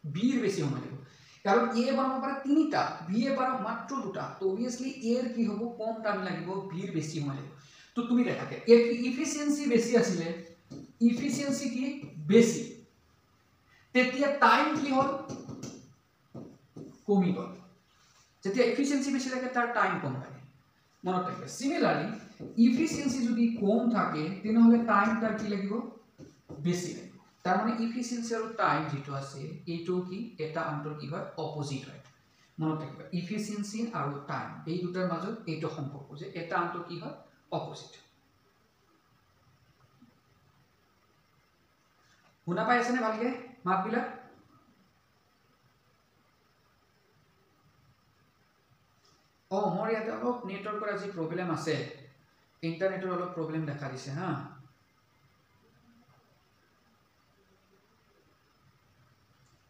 বির বেছি সময় লাগিব, কারণ এ বনাব পাৰে 3টা, বি এ পাৰে মাত্ৰ 2টা, তো অবভিয়াসলি এর কি হ'ব কম টাইম লাগিব, বির বেছি সময় লাগিব। তো তুমি দেখাকে এর কি ইফিচিয়েন্সি বেছি আছিলে, ইফিচিয়েন্সি কি বেছি, তেতিয়া টাইম কি হ'ল কমি গ'ল। যেতিয়া ইফিচিয়েন্সি বেছি থাকে তাৰ টাইম কম লাগে, মনত ৰাখিবা। সিমিলাৰলি ইফিচিয়েন্সি যদি কম থাকে তেনেহ'লে টাইম তাৰ কি লাগিব বেছি লাগিব। তাৰ মানে ইফিচিয়েন্সি আৰু টাইম যেটো আছে এইটো কি এটা আনটোৰ কি হয় অপোজিট হয়, মনত ৰাখিবা। ইফিচিয়েন্সি আৰু টাইম এই দুটাৰ মাজত এইটো সম্পৰ্ক যে এটা আনটোৰ কি হয় অপোজিট। শুনা পাই আছেনে ভালকে মাতবিলাক? মোৰ ইয়াতে অলপ নেটৱৰ্কৰ আজি প্ৰব্লেম আছে, ইণ্টাৰনেটৰ অলপ প্ৰব্লেম দেখা দিছে হা।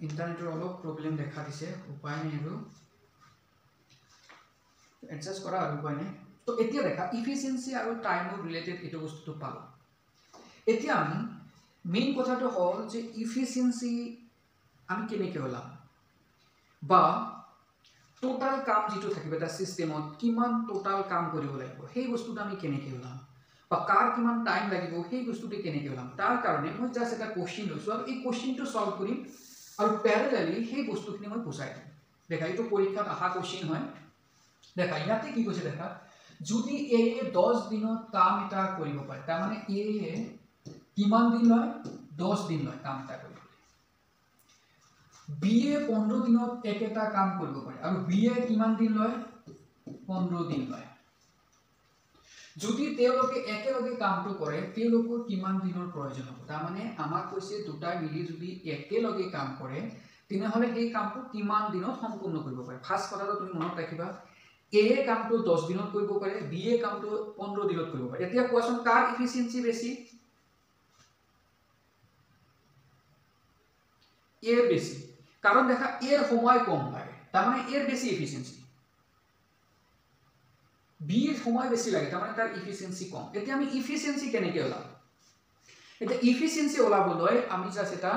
ইণ্টাৰনেটৰ অলপ প্ৰব্লেম দেখা দিছে, উপায় নাই আৰু এডজাষ্ট কৰা আৰু উপায় নাই। তো এতিয়া দেখা ইফিচিয়েন্সি আৰু টাইমৰ ৰিলেটেড এইটো বস্তুটো পালোঁ। এতিয়া আমি মেইন কথাটো হ'ল যে ইফিচিয়েন্সি আমি কেনেকৈ ওলাম, বা টোটাল কাম যেটো থাকিব এটা সিস্টেমত কিমান টোটাল কাম কৰিব লাগিব সেই বস্তুটো আমি কেনেকৈ ওলাম, বা কাৰ কিমান টাইম লাগিব সেই বস্তুটো কেনেকৈ ওলাম। তাৰ কাৰণে মই জাষ্ট এটা কোশ্চিন লৈছোঁ আৰু এই কোশ্চিনটো সলভ কৰিম আৰু প্যাৰেলালি সেই বস্তুখিনি মই বুজাই দিম। দেখা এইটো পৰীক্ষাত অহা কোশ্চিন হয়। দেখা ইয়াতে কি কৈছে, দেখা যদি এ 10 দিনত কাম এটা কৰিব পাৰে, তাৰ মানে এ কিমান দিন লয় 10 দিন লয় কাম এটা কৰিবলৈ, বি এ 15 দিনত একেটা কাম কৰিব পাৰে আৰু বি এ কিমান দিন লয় 15 দিন লয়। যদি তেওঁলোকে একেলগে কামটো কৰে তেওঁলোকৰ কিমান দিনৰ প্ৰয়োজন হ'ব, তাৰ মানে আমাক কৈছে দুটাই মিলি যদি একেলগে কাম কৰে তেনেহ'লে সেই কামটো কিমান দিনত সম্পূৰ্ণ কৰিব পাৰে। ফাৰ্ষ্ট কথাটো তুমি মনত ৰাখিবা, এ কামটো 10 দিনত কৰিব পাৰে, বি এ কামটো 15 দিনত কৰিব পাৰে। এতিয়া কোৱাচোন কাৰ ইফিচিয়েন্সি বেছি, এর বেশি, কারণ দেখা এর সময় কম লাগে, তার মানে এর বেশি এফিসিয়েন্সি। বি এর সময় বেশি লাগে, তার মানে তার ইফিসিয়েন্সি কম। এতিয়া আমি ইফিসিয়েন্সি কেনেকৈ ওলাম? এতিয়া ইফিসিয়েন্সি ওলাবলৈ আমি জাস্ট এটা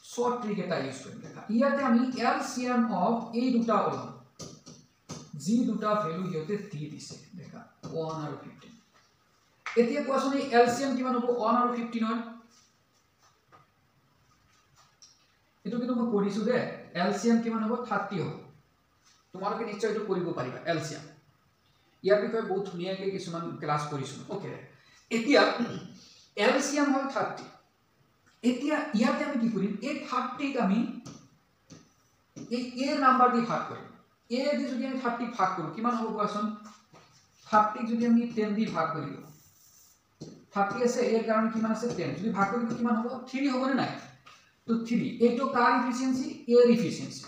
শর্ট ট্রিক এটা ইউজ কৰিম। দেখা ইয়াতে আমি এলসিএম অফ এই দুটা ওলাম, যি দুটা ভ্যালু ইহতে দি দিছে। দেখা 1 আৰু 15। এতিয়া কোৱাচোন এই এলসিএম কিমান হ'ব? 1 আৰু 15 এটো কিন্তু মই কৰিছো দে। এলসিএম কিমান হ'ব? 30 হ'ব। তোমালোকে নিশ্চয় এটো কৰিব পাৰিবা এলসিএম। ইয়াৰ বিষয়ে বহুত ধুনীয়াকৈ কিছুমান ক্লাস কৰিছো। ওকে, এতিয়া এলসিএম হ'ল 30। এতিয়া ইয়াতে আমি কি কৰিম? এই 30 ক আমি এই এৰ নাম্বাৰ দি ভাগ কৰিম। এ দি যদি আমি 30 ভাগ কৰো কিমান হ'ব কোৱাচোন? 30 যদি আমি 10 দি ভাগ কৰি দিও, 30 আছে এৰ কাৰণে কিমান আছে? 10। যদি ভাগ কৰি দিও কিমান হ'ব? 3 হ'ব নে নাই? তো 3 এইটো কার ইফিসিয়েন্সি? এর ইফিসিয়েন্সি।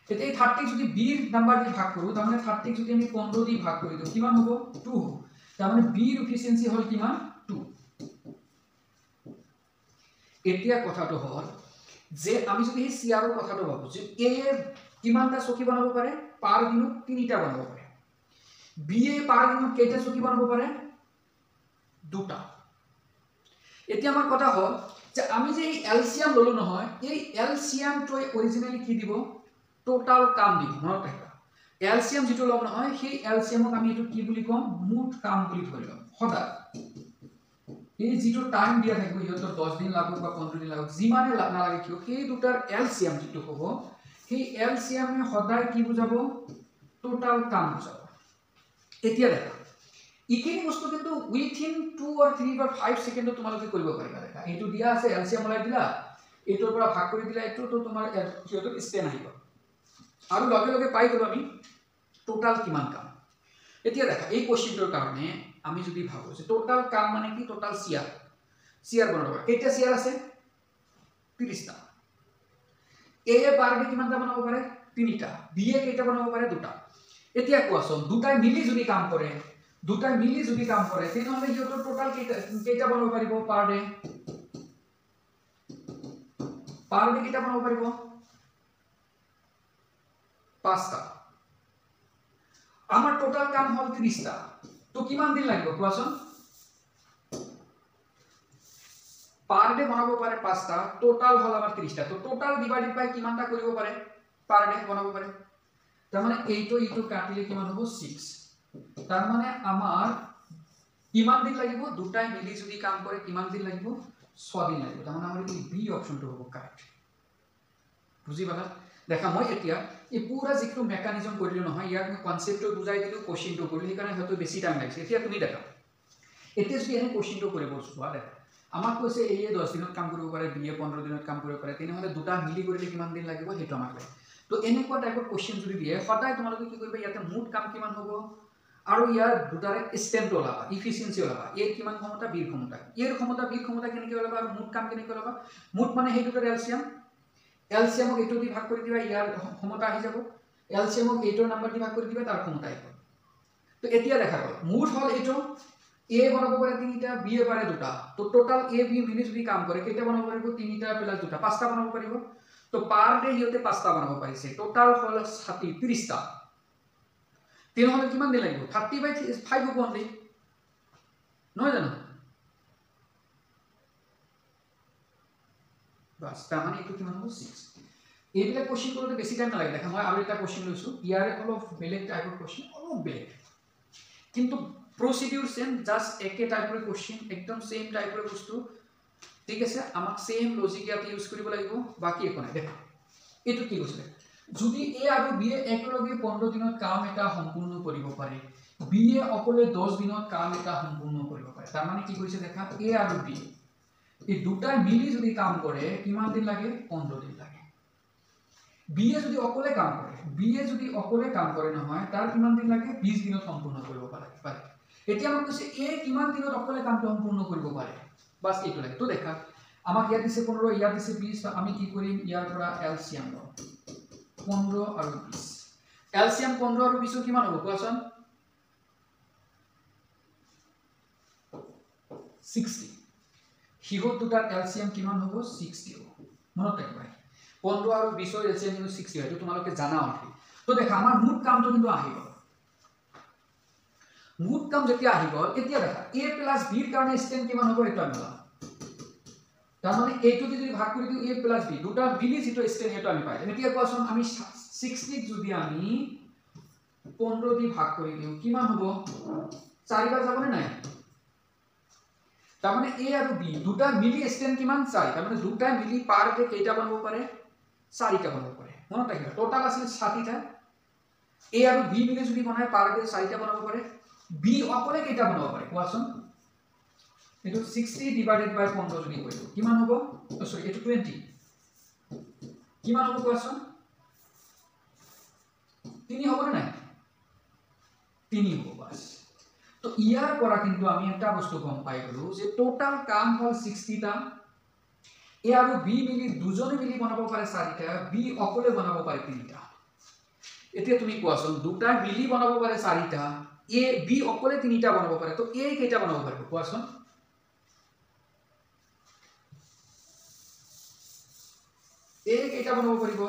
এতে 30 যদি বি নাম্বার দি ভাগ কৰো, তাৰ মানে 30 যদি আমি 15 দি ভাগ কৰি দিও কিমান হ'ব? 2 হ'ব। তার মানে বি এর ইফিসিয়েন্সি হল কিমান? 2। এতিয়া কথাটো হল যে আমি যদি এই সিআৰৰ কথাটো ভাবো যে এ কিমানটা চকী বনাব পাৰে? পাৰ দিনত 3টা বনাব পাৰে। বি এ পাৰ দিনত কেইটা চকী বনাব পাৰে? 2টা। এতিয়া আমাৰ কথা হল যে আমি যে এই এলসিএম ললো নহয়, এই এলসিএম টো অৰিজিনালি কি দিব? টোটাল কাম দিব। মনত ৰাখিবা, এলসিএম যেটো লম নহয় সেই এলসিএমক আমি এটো কি বুলি কম? মুঠ কাম বুলি ধৰি লম। সদা এই যেটো টাইম দিয়া থাকিব ইহতৰ 10 দিন লাগব বা 15 দিন লাগব, যিমানে নালাগে কিয় সেই দুটাৰ এলসিএম যেটো হ'ব, সেই এলসিএম এ সদায় কি বুজাব? টোটাল কাম বুজাব। এতিয়া দেখা ইখিনি বস্তু কিন্তু উইথিন 2 or 3 or 5 সেকেন্ডত তোমালোকে কৰিব পাৰিবা। দেখা এইটো দিয়া আছে, এলসিএম ওলাই দিলা, এইটোৰ পৰা ভাগ কৰি দিলা, এইটো তো তোমাৰ কিহতৰ স্টেন আহিব আৰু লগে লগে পাই গলো আমি টোটাল কিমান কাম। এতিয়া দেখা এই কোশ্চেনটোৰ কাৰণে আমি যদি ভাবো যে টোটাল কাম মানে কি? Total CR. সিআর বনাব কেইটা সিআর আছে? 30টা। এ পার ডে কিমানটা বনাব পাৰে? 3টা। বি এ কেইটা বনাব পাৰে? 2টা। এতিয়া কোৱাচোন দুটাই মিলি যদি কাম কৰে, দুটাই মিলি যদি কাম কৰে তেনেহলে ইহতৰ টোটাল কেইটা বনাব পাৰিব পাৰ ডে? পাৰ ডে কেইটা বনাব পাৰিব? 5টা। আমাৰ টোটাল কাম হল 30টা। তো কিমান দিন লাগিব কোৱাচোন? পাৰ ডে বনাব পাৰে 5টা, টোটাল হল আমাৰ 30টা। তো টোটাল ডিভাইডেড বাই কিমানটা কৰিব পাৰে? পাৰ ডে বনাব পাৰে। তাৰ মানে এইটো কাটিলে কিমান হ'ব? 6। তাৰ মানে আমাৰ কিমান দিন লাগিব? দুটাই মিলি যদি কাম কৰে কিমান দিন লাগিব? 6 দিন লাগিব। তার মানে আমার এই বি অপশনটো হ'ব কারেক্ট। বুজি পালা? দেখা মই এতিয়া এই পুরা যেটো মেকানিজম কৰিলো নহয়, ইয়াক মই কনসেপ্টটো বুজাই দিলো, কোশ্চেনটো কৰিলো, সেইকাৰণে হয়তো বেছি টাইম লাগিছে। এতিয়া তুমি দেখা এতিয়া যদি এনে কোশ্চেনটো কৰিব চোৱা, দেখা আমাক কৈছে এ 10 দিনত কাম কৰিব পাৰে, বি এ 15 দিনত কাম কৰিব পাৰে, তেনেহলে দুটা মিলি কৰিলে কিমান দিন লাগিব সেইটো আমাক লাগে। তো এনেকুৱা টাইপৰ কোশ্চেন যদি দিয়ে সদায় তোমালোকে কি কৰিবা? ইয়াতে মুঠ কাম কিমান হ'ব আৰু ইয়াৰ দুটাৰে স্টেন্ট ওলাবা, ইফিসিয়েন্সি ওলাবা। এৰ কিমান ক্ষমতা? বিৰ ক্ষমতা। এৰ ক্ষমতা বিৰ ক্ষমতা কেনেকৈ ওলাবা আৰু মুঠ কাম কেনেকৈ ওলাবা? মুঠ মানে সেই দুটাৰ এলসিএম। এলসিএমক এইটো দি ভাগ কৰি দিবা, ইয়াৰ ক্ষমতা আহি যাব। এলসিএমক এইটোৰ নাম্বাৰ দি ভাগ কৰি দিবা, তাৰ ক্ষমতা আহিব। তো এতিয়া দেখা গ'ল মুঠ হল এইটো এ বনাব পাৰে 3টা, বি এ পাৰে 2টা। তো টোটাল এ বি মিলি যদি কাম কৰে কেইটা বনাব পাৰিব? 3টা প্লাস 2টা, 5টা বনাব পাৰিব। তো পাৰ ডে ইহতে 5টা বনাব পাৰিছে, টোটাল হল 30টা। তেনেহলে কিমান দিন লাগিব? 30/5 হ'ব অনলি, নহয় জানো? বাস তার মানে এইটো কিমান হ'ব? 6। এইবিলাক কোশ্চেন কৰোতে বেছি টাইম নালাগে। দেখা মই আৰু এটা কোশ্চেন লৈছো, ইয়াৰে অলপ বেলেগ টাইপৰ কোশ্চেন, অলপ বেলেগ কিন্তু প্ৰসিডিউৰ সেম, জাস্ট একে টাইপৰ কোশ্চেন, একদম সেম টাইপৰ বস্তু, ঠিক আছে? আমাক সেম লজিক ইয়াত ইউজ কৰিব লাগিব, বাকি একো নাই। দেখা এইটো কি কৈছে? যদি এ আৰু বি এ একেলগে 15 দিনত কাম এটা সম্পূৰ্ণ কৰিব পাৰে, বি এ অকলে 10 দিনত কাম এটা সম্পূৰ্ণ কৰিব পাৰে, তাৰ মানে কি কৈছে? দেখা এ আৰু বি এই দুটাই মিলি যদি কাম কৰে কিমান দিন লাগে? 15 দিন লাগে। বি এ যদি অকলে কাম কৰে, বি এ যদি অকলে কাম কৰে নহয়, তাৰ কিমান দিন লাগে? 20 দিনত সম্পূৰ্ণ কৰিব পাৰে। এতিয়া আমাক কৈছে এ কিমান দিনত অকলে কামটো সম্পূৰ্ণ কৰিব পাৰে, বাস এইটো লাগে। তো দেখা আমাক ইয়াত দিছে 15, ইয়াত দিছে 20, আমি কি কৰিম? ইয়াৰ পৰা এলসিএম লম 15 আৰু 20। এলসিএম 15 আৰু 20 কিমান হ'ব কোৱাচোন? 60। হিহত দুটাৰ এলচিএম কিমান হ'ব 60 হ'ব মনত ৰাখিবা 15 আৰু 20 ৰ এলচিএম কিন্তু 60 হয় তো তোমালোকে জানা অলৰেডি তো দেখা আমাৰ মুঠ কামটো কিন্তু আহি গ'ল মুঠ কাম যেতিয়া আহি গ'ল এতিয়া দেখা a + b ৰ কাৰণে স্ট্যান্ড কিমান হ'ব এটা মিলা তাৰ মানে এইটো যদি ভাগ কৰি দিও a + b দুটা মিলি যেটো স্ট্যান্ড হেটো আমি পাই এতিয়া কোৱাচোন আমি 60 যদি আমি 15 দি ভাগ কৰি দিও কিমান হ'ব 4 বাৰ যাবনে নাই তাৰ মানে a আৰু b দুটা মিলি স্ট্যান্ড কিমান 4 তাৰ মানে দুটা মিলি পাৰ ডে কেইটা বনাব পাৰে 4টা বনাব পাৰে মনত ৰাখিবা টোটাল আছিল 60টা a আৰু b মিলি যদি বনায় পাৰ ডে 4টা বনাব পাৰে b অকলে কেইটা বনাব পাৰে কোৱাচোন এটো 60 ডিভাইডেড বাই 15 যদি কইছো কিমান হ'ব সরি এটো 20 কিমান হ'ব কোৱাচোন 3 হ'ব না 3 হ'ব বাস তো ইয়াৰ পৰা কিন্তু আমি এটা বস্তু গম পাই গলো যে টোটাল কাম হল 60 টা a আৰু b মিলি দুজনে মিলি বনাব পাৰে 4টা b অকলে বনাব পাৰে 3টা এতিয়া তুমি কোৱাচোন দুটা মিলি বনাব পাৰে 4টা a b অকলে 3টা বনাব পাৰে তো a কেইটা বনাব পাৰিব কোৱাচোন a কেইটা বনাব পাৰিব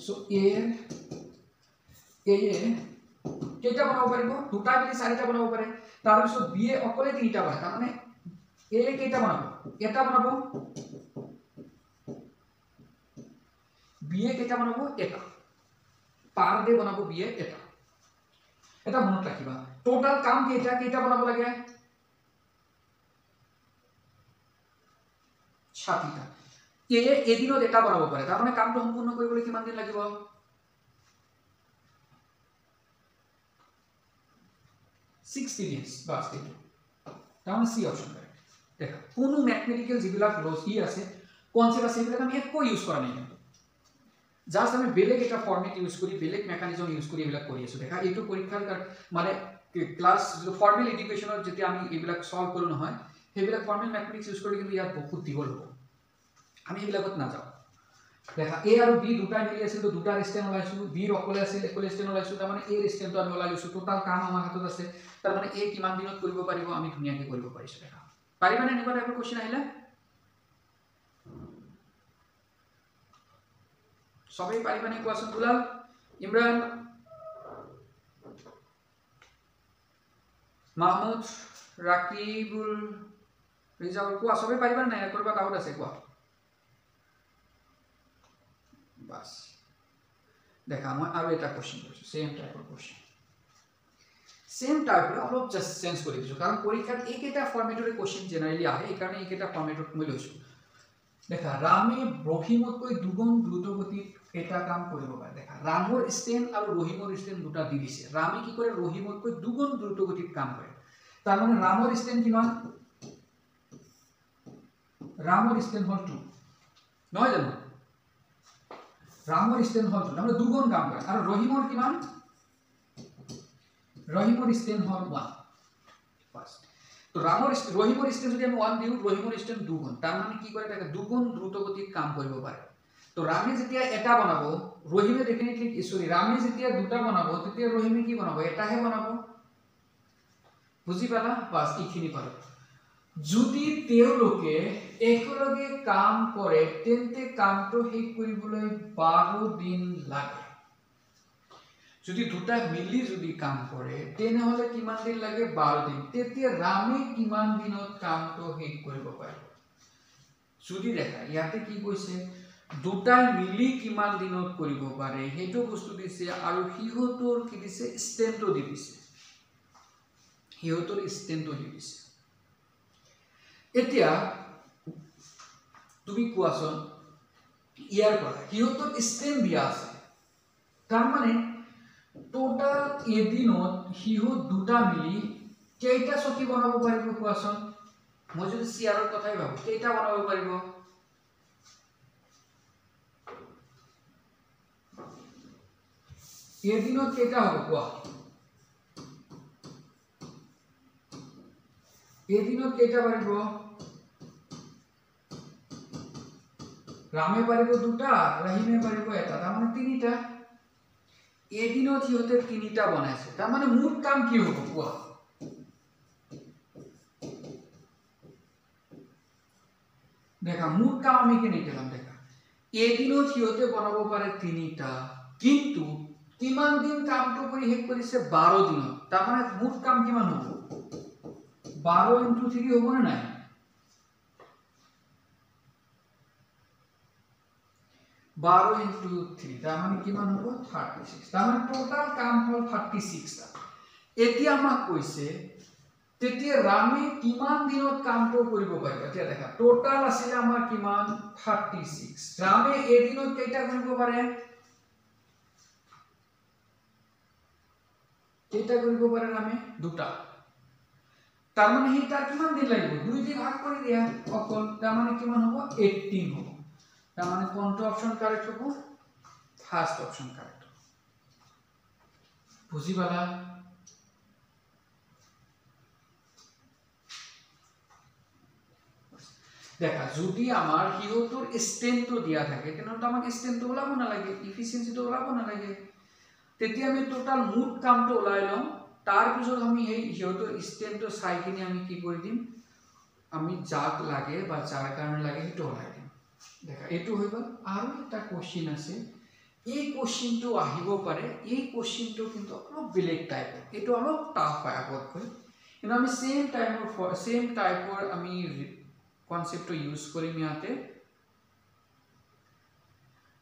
সো a কেইটা বনাব পাৰিব দুটা মিলি 4টা বনাব পাৰে তাৰ পিছত b অকলে 3টা বনায় তাৰ মানে a কেইটা বনাব এটা বনাব b কেইটা বনাব এটা পাৰ ডে বনাব b এটা মনত ৰাখিবা টোটাল কাম কেইটা বনাব লাগে 60টা a এদিনত এটা বনাব পাৰে তাৰ মানে কামটো সম্পূৰ্ণ কৰিবলৈ কিমান দিন লাগিব 60 days বাস দিন তাহলে সি অপশন কারেক্ট দেখা কোন ম্যাথমেটিক্যাল যেগুলা লস ই আছে কনসেপ্ট আছে এগুলা আমি একো ইউজ করা নাই কিন্তু জাস্ট আমি বেলেগ এটা ফরম্যাট ইউজ করি বেলেগ মেকানিজম ইউজ করি এগুলা কৰি আছো দেখা এইটো পৰীক্ষাৰ মানে ক্লাস ফৰ্মাল এডুকেশনৰ যেতি আমি এগুলা সলভ কৰো নহয় হেবিলাক ফৰ্মাল ম্যাথমেটিক্স ইউজ কৰি কিন্তু ইয়াত বহুত দীঘল হ'ব আমি এবিলাকত না যাও দেখা a আৰু b দুটা মিলি আছিল তো দুটা ৰেস্টেন্ট ওলাইছো b ৰ অকলে আছিল একলে ৰেস্টেন্ট ওলাইছো তাৰ মানে a ৰেস্টেন্টটো আমি ওলাইছো টোটাল কাম আমাৰ হাতত আছে তাৰ মানে a কিমান দিনত কৰিব পাৰিব আমি ধুনিয়াকে কৰিব পাৰিছো দেখা পাৰিবানে এনেকুৱা টাইপৰ কোশ্চেন আহিলে সবাই পাৰিবানে কোৱাচোন দুলাল ইমৰান মাহমুদ ৰাকিবুল ৰিজাউল কোৱা সবাই পাৰিবানে নাই কৰবা ডাউট আছে কোৱা বাস দেখা মই আৰু এটা কোশ্চেন কৰিছো সেম টাইপৰ কোশ্চেন সেম টাইপৰ অলপ জাস্ট চেঞ্জ কৰি দিছো কাৰণ পৰীক্ষাত এইকেইটা ফৰ্মেটৰ কোশ্চেন জেনাৰেলি আহে এই কাৰণে এইকেইটা ফৰ্মেটত মই লৈছো দেখা ৰামে ৰহিমতকৈ দুগুণ দ্ৰুতগতিত এটা কাম কৰিব পাৰে দেখা ৰামৰ ষ্টেন আৰু ৰহিমৰ ষ্টেন দুটা দি দিছে ৰামে কি কৰে ৰহিমতকৈ দুগুণ দ্ৰুতগতিত কাম কৰে তাৰ মানে ৰামৰ ষ্টেন কিমান ৰামৰ ষ্টেন হল 2 নহয় জানো ৰামৰ ষ্টেন হল আমৰা দুগুণ কাম কৰে আৰু ৰহিমৰ কিমান ৰহিমৰ ষ্টেন হল 1 ফাৰ্স্ট তো ৰহিমৰ ষ্টেন যদি আমি 1 দিও ৰহিমৰ ষ্টেন দুগুণ তাৰ মানে কি কৰে তাকে দুগুণ দ্ৰুতগতিত কাম কৰিব পাৰে তো ৰামে যেতিয়া এটা বনাব ৰহিমে ডেফিনেটলি ৰামে যেতিয়া দুটা বনাব তেতিয়া ৰহিমে কি বনাব এটাহে বনাব বুজি পালা বাস এইখিনি পালো যদি তেওঁলোকে একেলগে কাম কৰে তেন্তে কামটো শেষ কৰিবলৈ 12 দিন লাগে যদি দুটা মিলি যদি কাম কৰে তেনেহলে কিমান দিন লাগে 12 দিন তেতিয়া ৰামে কিমান দিনত কামটো শেষ কৰিব পাৰে যদি দেখা ইয়াতে কি কৈছে দুটা মিলি কিমান দিনত কৰিব পাৰে হেতু বস্তু দিছে আৰু হিহতৰ কি দিছে ষ্টেন্টো দি দিছে হিহতৰ ষ্টেন্টো দি দিছে এতিয়া তুমি কোৱাচোন ইয়াৰ পৰা হিহতৰ ষ্টেন্ট দিয়া আছে তাৰ মানে টোটাল এদিনত হিহত দুটা মিলি কেইটা চকী বনাব পাৰিব কোৱাচোন মই যদি সিয়াৰৰ কথাই ভাবো কেইটা বনাব পাৰিব এদিনত কেইটা হ'ব কোৱা এদিনত কেইটা পাৰিব ৰামে পাৰিব দুটা ৰহিমে পাৰিব এটা তাৰ মানে তিনিটা এদিনত হিহতে তিনিটা বনাইছে তাৰ মানে মুঠ কাম কি হ'ব কোৱা দেখা মুঠ কাম আমি কেনে কেলাম দেখা এদিনত সিহঁতে বনাব পাৰে 3টা কিন্তু কিমান দিন কামটো কৰি শেষ কৰিছে 12 দিনত তাৰ মানে মুঠ কাম কিমান হ'ব 12 * 3 হ'ব না নাই 12 * 3 তাৰ মানে কিমান হ'ব 36 তাৰ মানে টোটাল কাম হ'ল 36 টা এতিয়া আমাক কৈছে তেতিয়া ৰামে কিমান দিনত কামটো কৰিব পাৰিব এতিয়া দেখা টোটাল আছিল আমাৰ কিমান 36 ৰামে এদিনত কেইটা কৰিব পাৰে ৰামে দুটা তাৰ মানে হি তাৰ কিমান দিন লাগিব 2 দি ভাগ কৰি দিয়া অকল তাৰ মানে কিমান হ'ব 18 হ'ব তাৰ মানে কোনটো অপচন কাৰেক্ট হ'ব ফাৰ্স্ট অপশন কাৰেক্ট বুঝি পালা দেখা যদি আমাৰ হিওটোৰ স্ট্রেন্থটো দিয়া থাকে তেনন্ত আমাক স্ট্রেন্থটো ওলাব না লাগে এফিসিয়েন্সিটো ওলাব না লাগে তেতিয়া আমি টোটাল মুঠ কামটো ওলাই লম তাৰ পিছত আমি এই হিওটোৰ স্ট্ৰেন্থটো চাই কিনে আমি কি কৰি দিম আমি যাক লাগে বা যাৰ কাৰণে লাগে হেটো ওলাই দিম দেখা এটো হৈ গল আৰু এটা কোশ্চেন আছে এই কোশ্চেনটো আহিব পাৰে এই কোশ্চেনটো কিন্তু অলপ বেলেগ টাইপৰ এটো অলপ টাফ হয় আগতকৈ কিন্তু আমি সেম টাইপৰ আমি কনসেপ্টটো ইউজ কৰিম ইয়াতে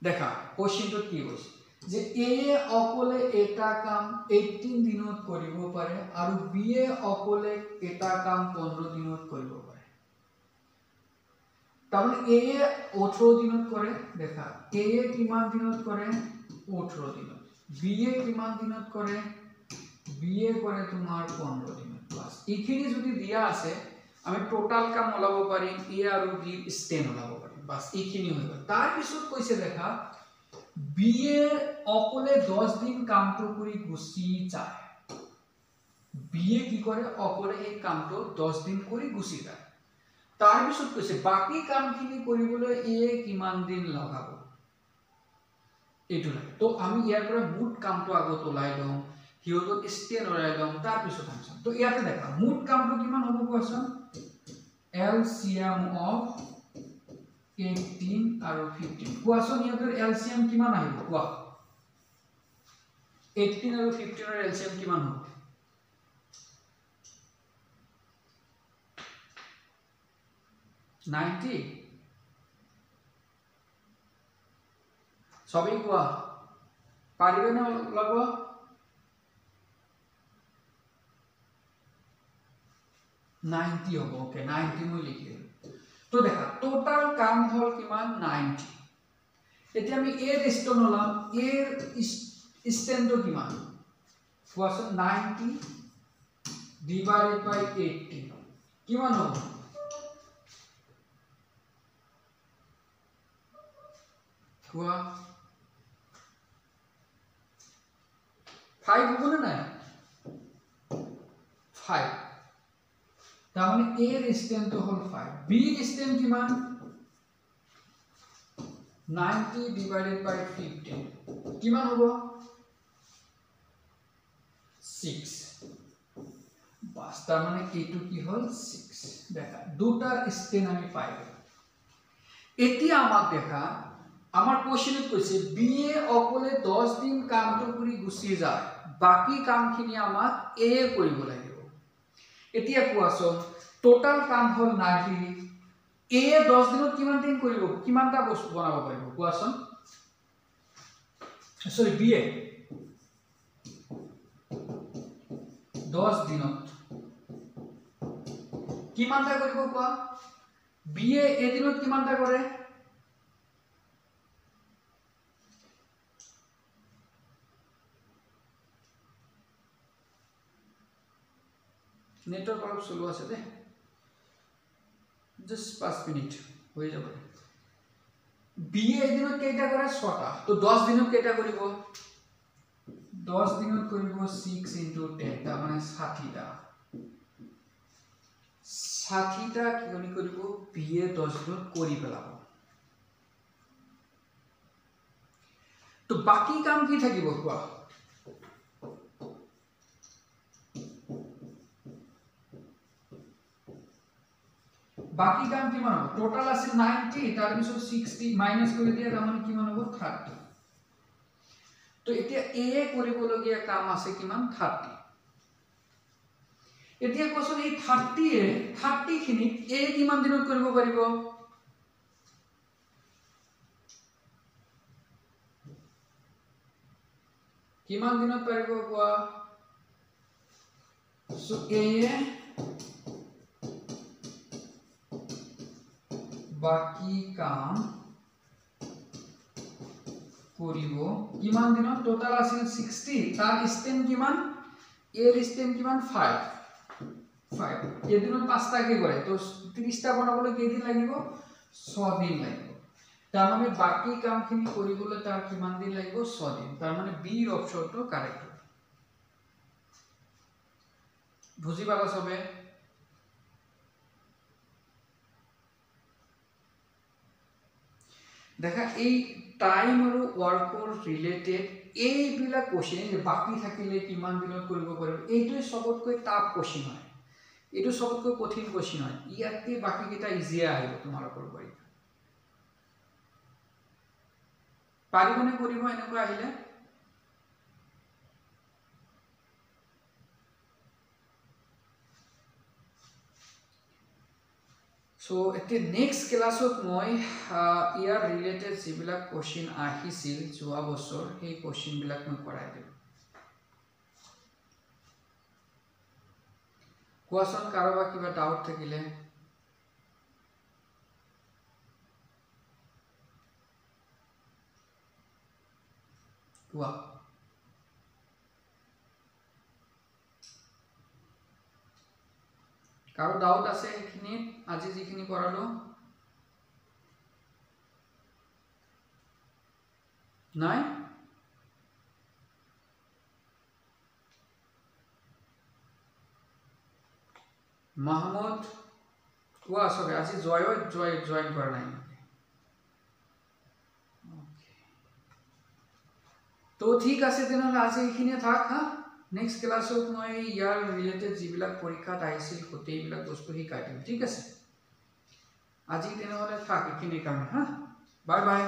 দেখা কোশ্চেনটো কি হৈছে যে এ অকলে এটা কাম 18 দিনত কৰিব পাৰে আৰু বি এ অকলে এটা কাম 15 দিনত কৰিব পাৰে তাহলে এ 18 দিনত কৰে দেখা এ কিমান দিনত কৰে 18 দিনত বি এ কিমান দিনত কৰে বি এ কৰে তোমাৰ 15 দিনত প্লাস ইখিনি যদি দিয়া আছে আমি টোটাল কাম ওলাব পাৰিম এ আৰু বি স্টেন ওলাব পাৰিম বাস ইখিনি হৈ গল তাৰ পিছত কৈছে দেখা বি এ অকলে 10 দিন কামটো কৰি গুছি যায় বি এ কি কৰে অকলে এই কামটো 10 দিন কৰি গুছি যায় তাৰ পিছত কৈছে বাকি কামখিনি কৰিবলৈ এ কিমান দিন লগাব এটো লাগে তো আমি ইয়াৰ পৰা মুঠ কামটো আগত ওলাই লম হিওটো স্টেন ওলাই লম তাৰ পিছত আনসাৰ তো ইয়াতে দেখা মুঠ কামটো কিমান হ'ব কোৱাচোন LCM of 18 আৰু 15 কোৱাচোন ইয়াতে LCM কিমান আহিব কোৱা 18 আৰু 15 ৰ LCM কিমান হ'ব 90 সবই কোৱা পাৰিবে না লব 90 হ'ব ওকে 90 মই লিখি দিম তো দেখা টোটাল কাম হল কিমান 90 এতিয়া আমি এ স্টেন লম এ স্টেনটো কিমান কোৱাচোন 90 ডিভাইডেড বাই 18 কিমান হ'ব কোৱা 5 হ'ব না নাই 5 তাৰ মানে a ৰ স্টেনটো হল 5 b ৰ স্টেন কিমান 90 ডিভাইডেড বাই 15 কিমান হ'ব 6 বাস তাৰ মানে এইটো কি হল 6 দেখা দুটাৰ স্টেন আমি পাই গলো এতিয়া আমাক দেখা আমাৰ কোশ্চেনত কৈছে বি এ অকলে 10 দিন কামটো কৰি গুছি যায় বাকি কামখিনি আমাক এ কৰিব লাগিব এতিয়া কোৱাচোন টোটাল কাম হল 90 এ 10 দিনত কিমান দিন কৰিব কিমানটা বস্তু বনাব পাৰিব কোৱাচোন সৰি বি এ 10 দিনত কিমানটা কৰিব কোৱা বি এ এদিনত কিমানটা কৰে नेटवर्क अलग स्लो আছে দে জাস্ট 5 মিনিট হৈ যাব বি এ দিনত কেইটা কৰে 6টা তো 10 দিনত কেইটা কৰিব 10 দিনত কৰিব 6 * 10 তাৰ মানে 60টা 60টা কি কৰিব বি এ 10 দিনত কৰি পেলাব তো বাকি কাম কি থাকিব কোৱা বাকি কাম কিমান হ'ব টোটাল আছিল 90 তাৰ পিছত 60 মাইনাস কৰি দিয়া তাৰ মানে কিমান হ'ব 30 তো এতিয়া a কৰিবলগীয়া কাম আছে কিমান 30 এতিয়া কোৱেশ্চন এই 30 খিনি a কিমান দিনত কৰিব পাৰিব কিমান দিনত পাৰিব কোৱা সো a বাকি কাম কৰিব কিমান দিনত টোটাল আছিল 60 তাৰ স্টেম কিমান এৰ স্টেম কিমান 5 এদিনত 5টা কি কৰে তো 30টা বনাবলৈ কেইদিন লাগিব 6 দিন লাগিব তাৰ মানে বাকি কামখিনি কৰিবলৈ তাৰ কিমান দিন লাগিব 6 দিন তাৰ মানে বি অপচনটো কাৰেক্ট বুজি পালা সবে দেখা এই টাইম আৰু ওয়াৰ্কৰ ৰিলেটেড এই বিলা কোশ্চেন বাকি থাকিলে কিমান দিনত কৰিব পাৰিব এইটোই সবতকৈ টাফ কোশ্চেন হয় এটো সবতকৈ কঠিন কোশ্চেন হয় ইয়াতে বাকি কিটা ইজি আহিব তোমালোকৰ পৰীক্ষা পাৰিবনে কৰিব এনেকুৱা আহিলে So এতে নেক্সট ক্লাছত মই ইয়াৰ ৰিলেটেড যিবিলাক কোশ্চেন আহিছিল যোৱা বছৰ সেই কোশ্চেন বিলাক মই কৰাই দিম কোৱাচোন কাৰোবাৰ কিবা ডাউট থাকিলে কোৱা কাৰো ডাউট আছে এখিনি আজি যিখিনি কৰালো নাই মাহমুদ কোৱা সবে আজি জয়েন কৰা নাই তো ঠিক আছে তেনেহলে আজি এখিনি থাক হা নেক্সট ক্লাছত মই ইয়াৰ ৰিলেটেড যিবিলাক পৰীক্ষাত আহিছিল গোটেইবিলাক বস্তু শিকাই দিম ঠিক আছে আজি তেনেহলে থাক এখিনি কাম হা বাই বাই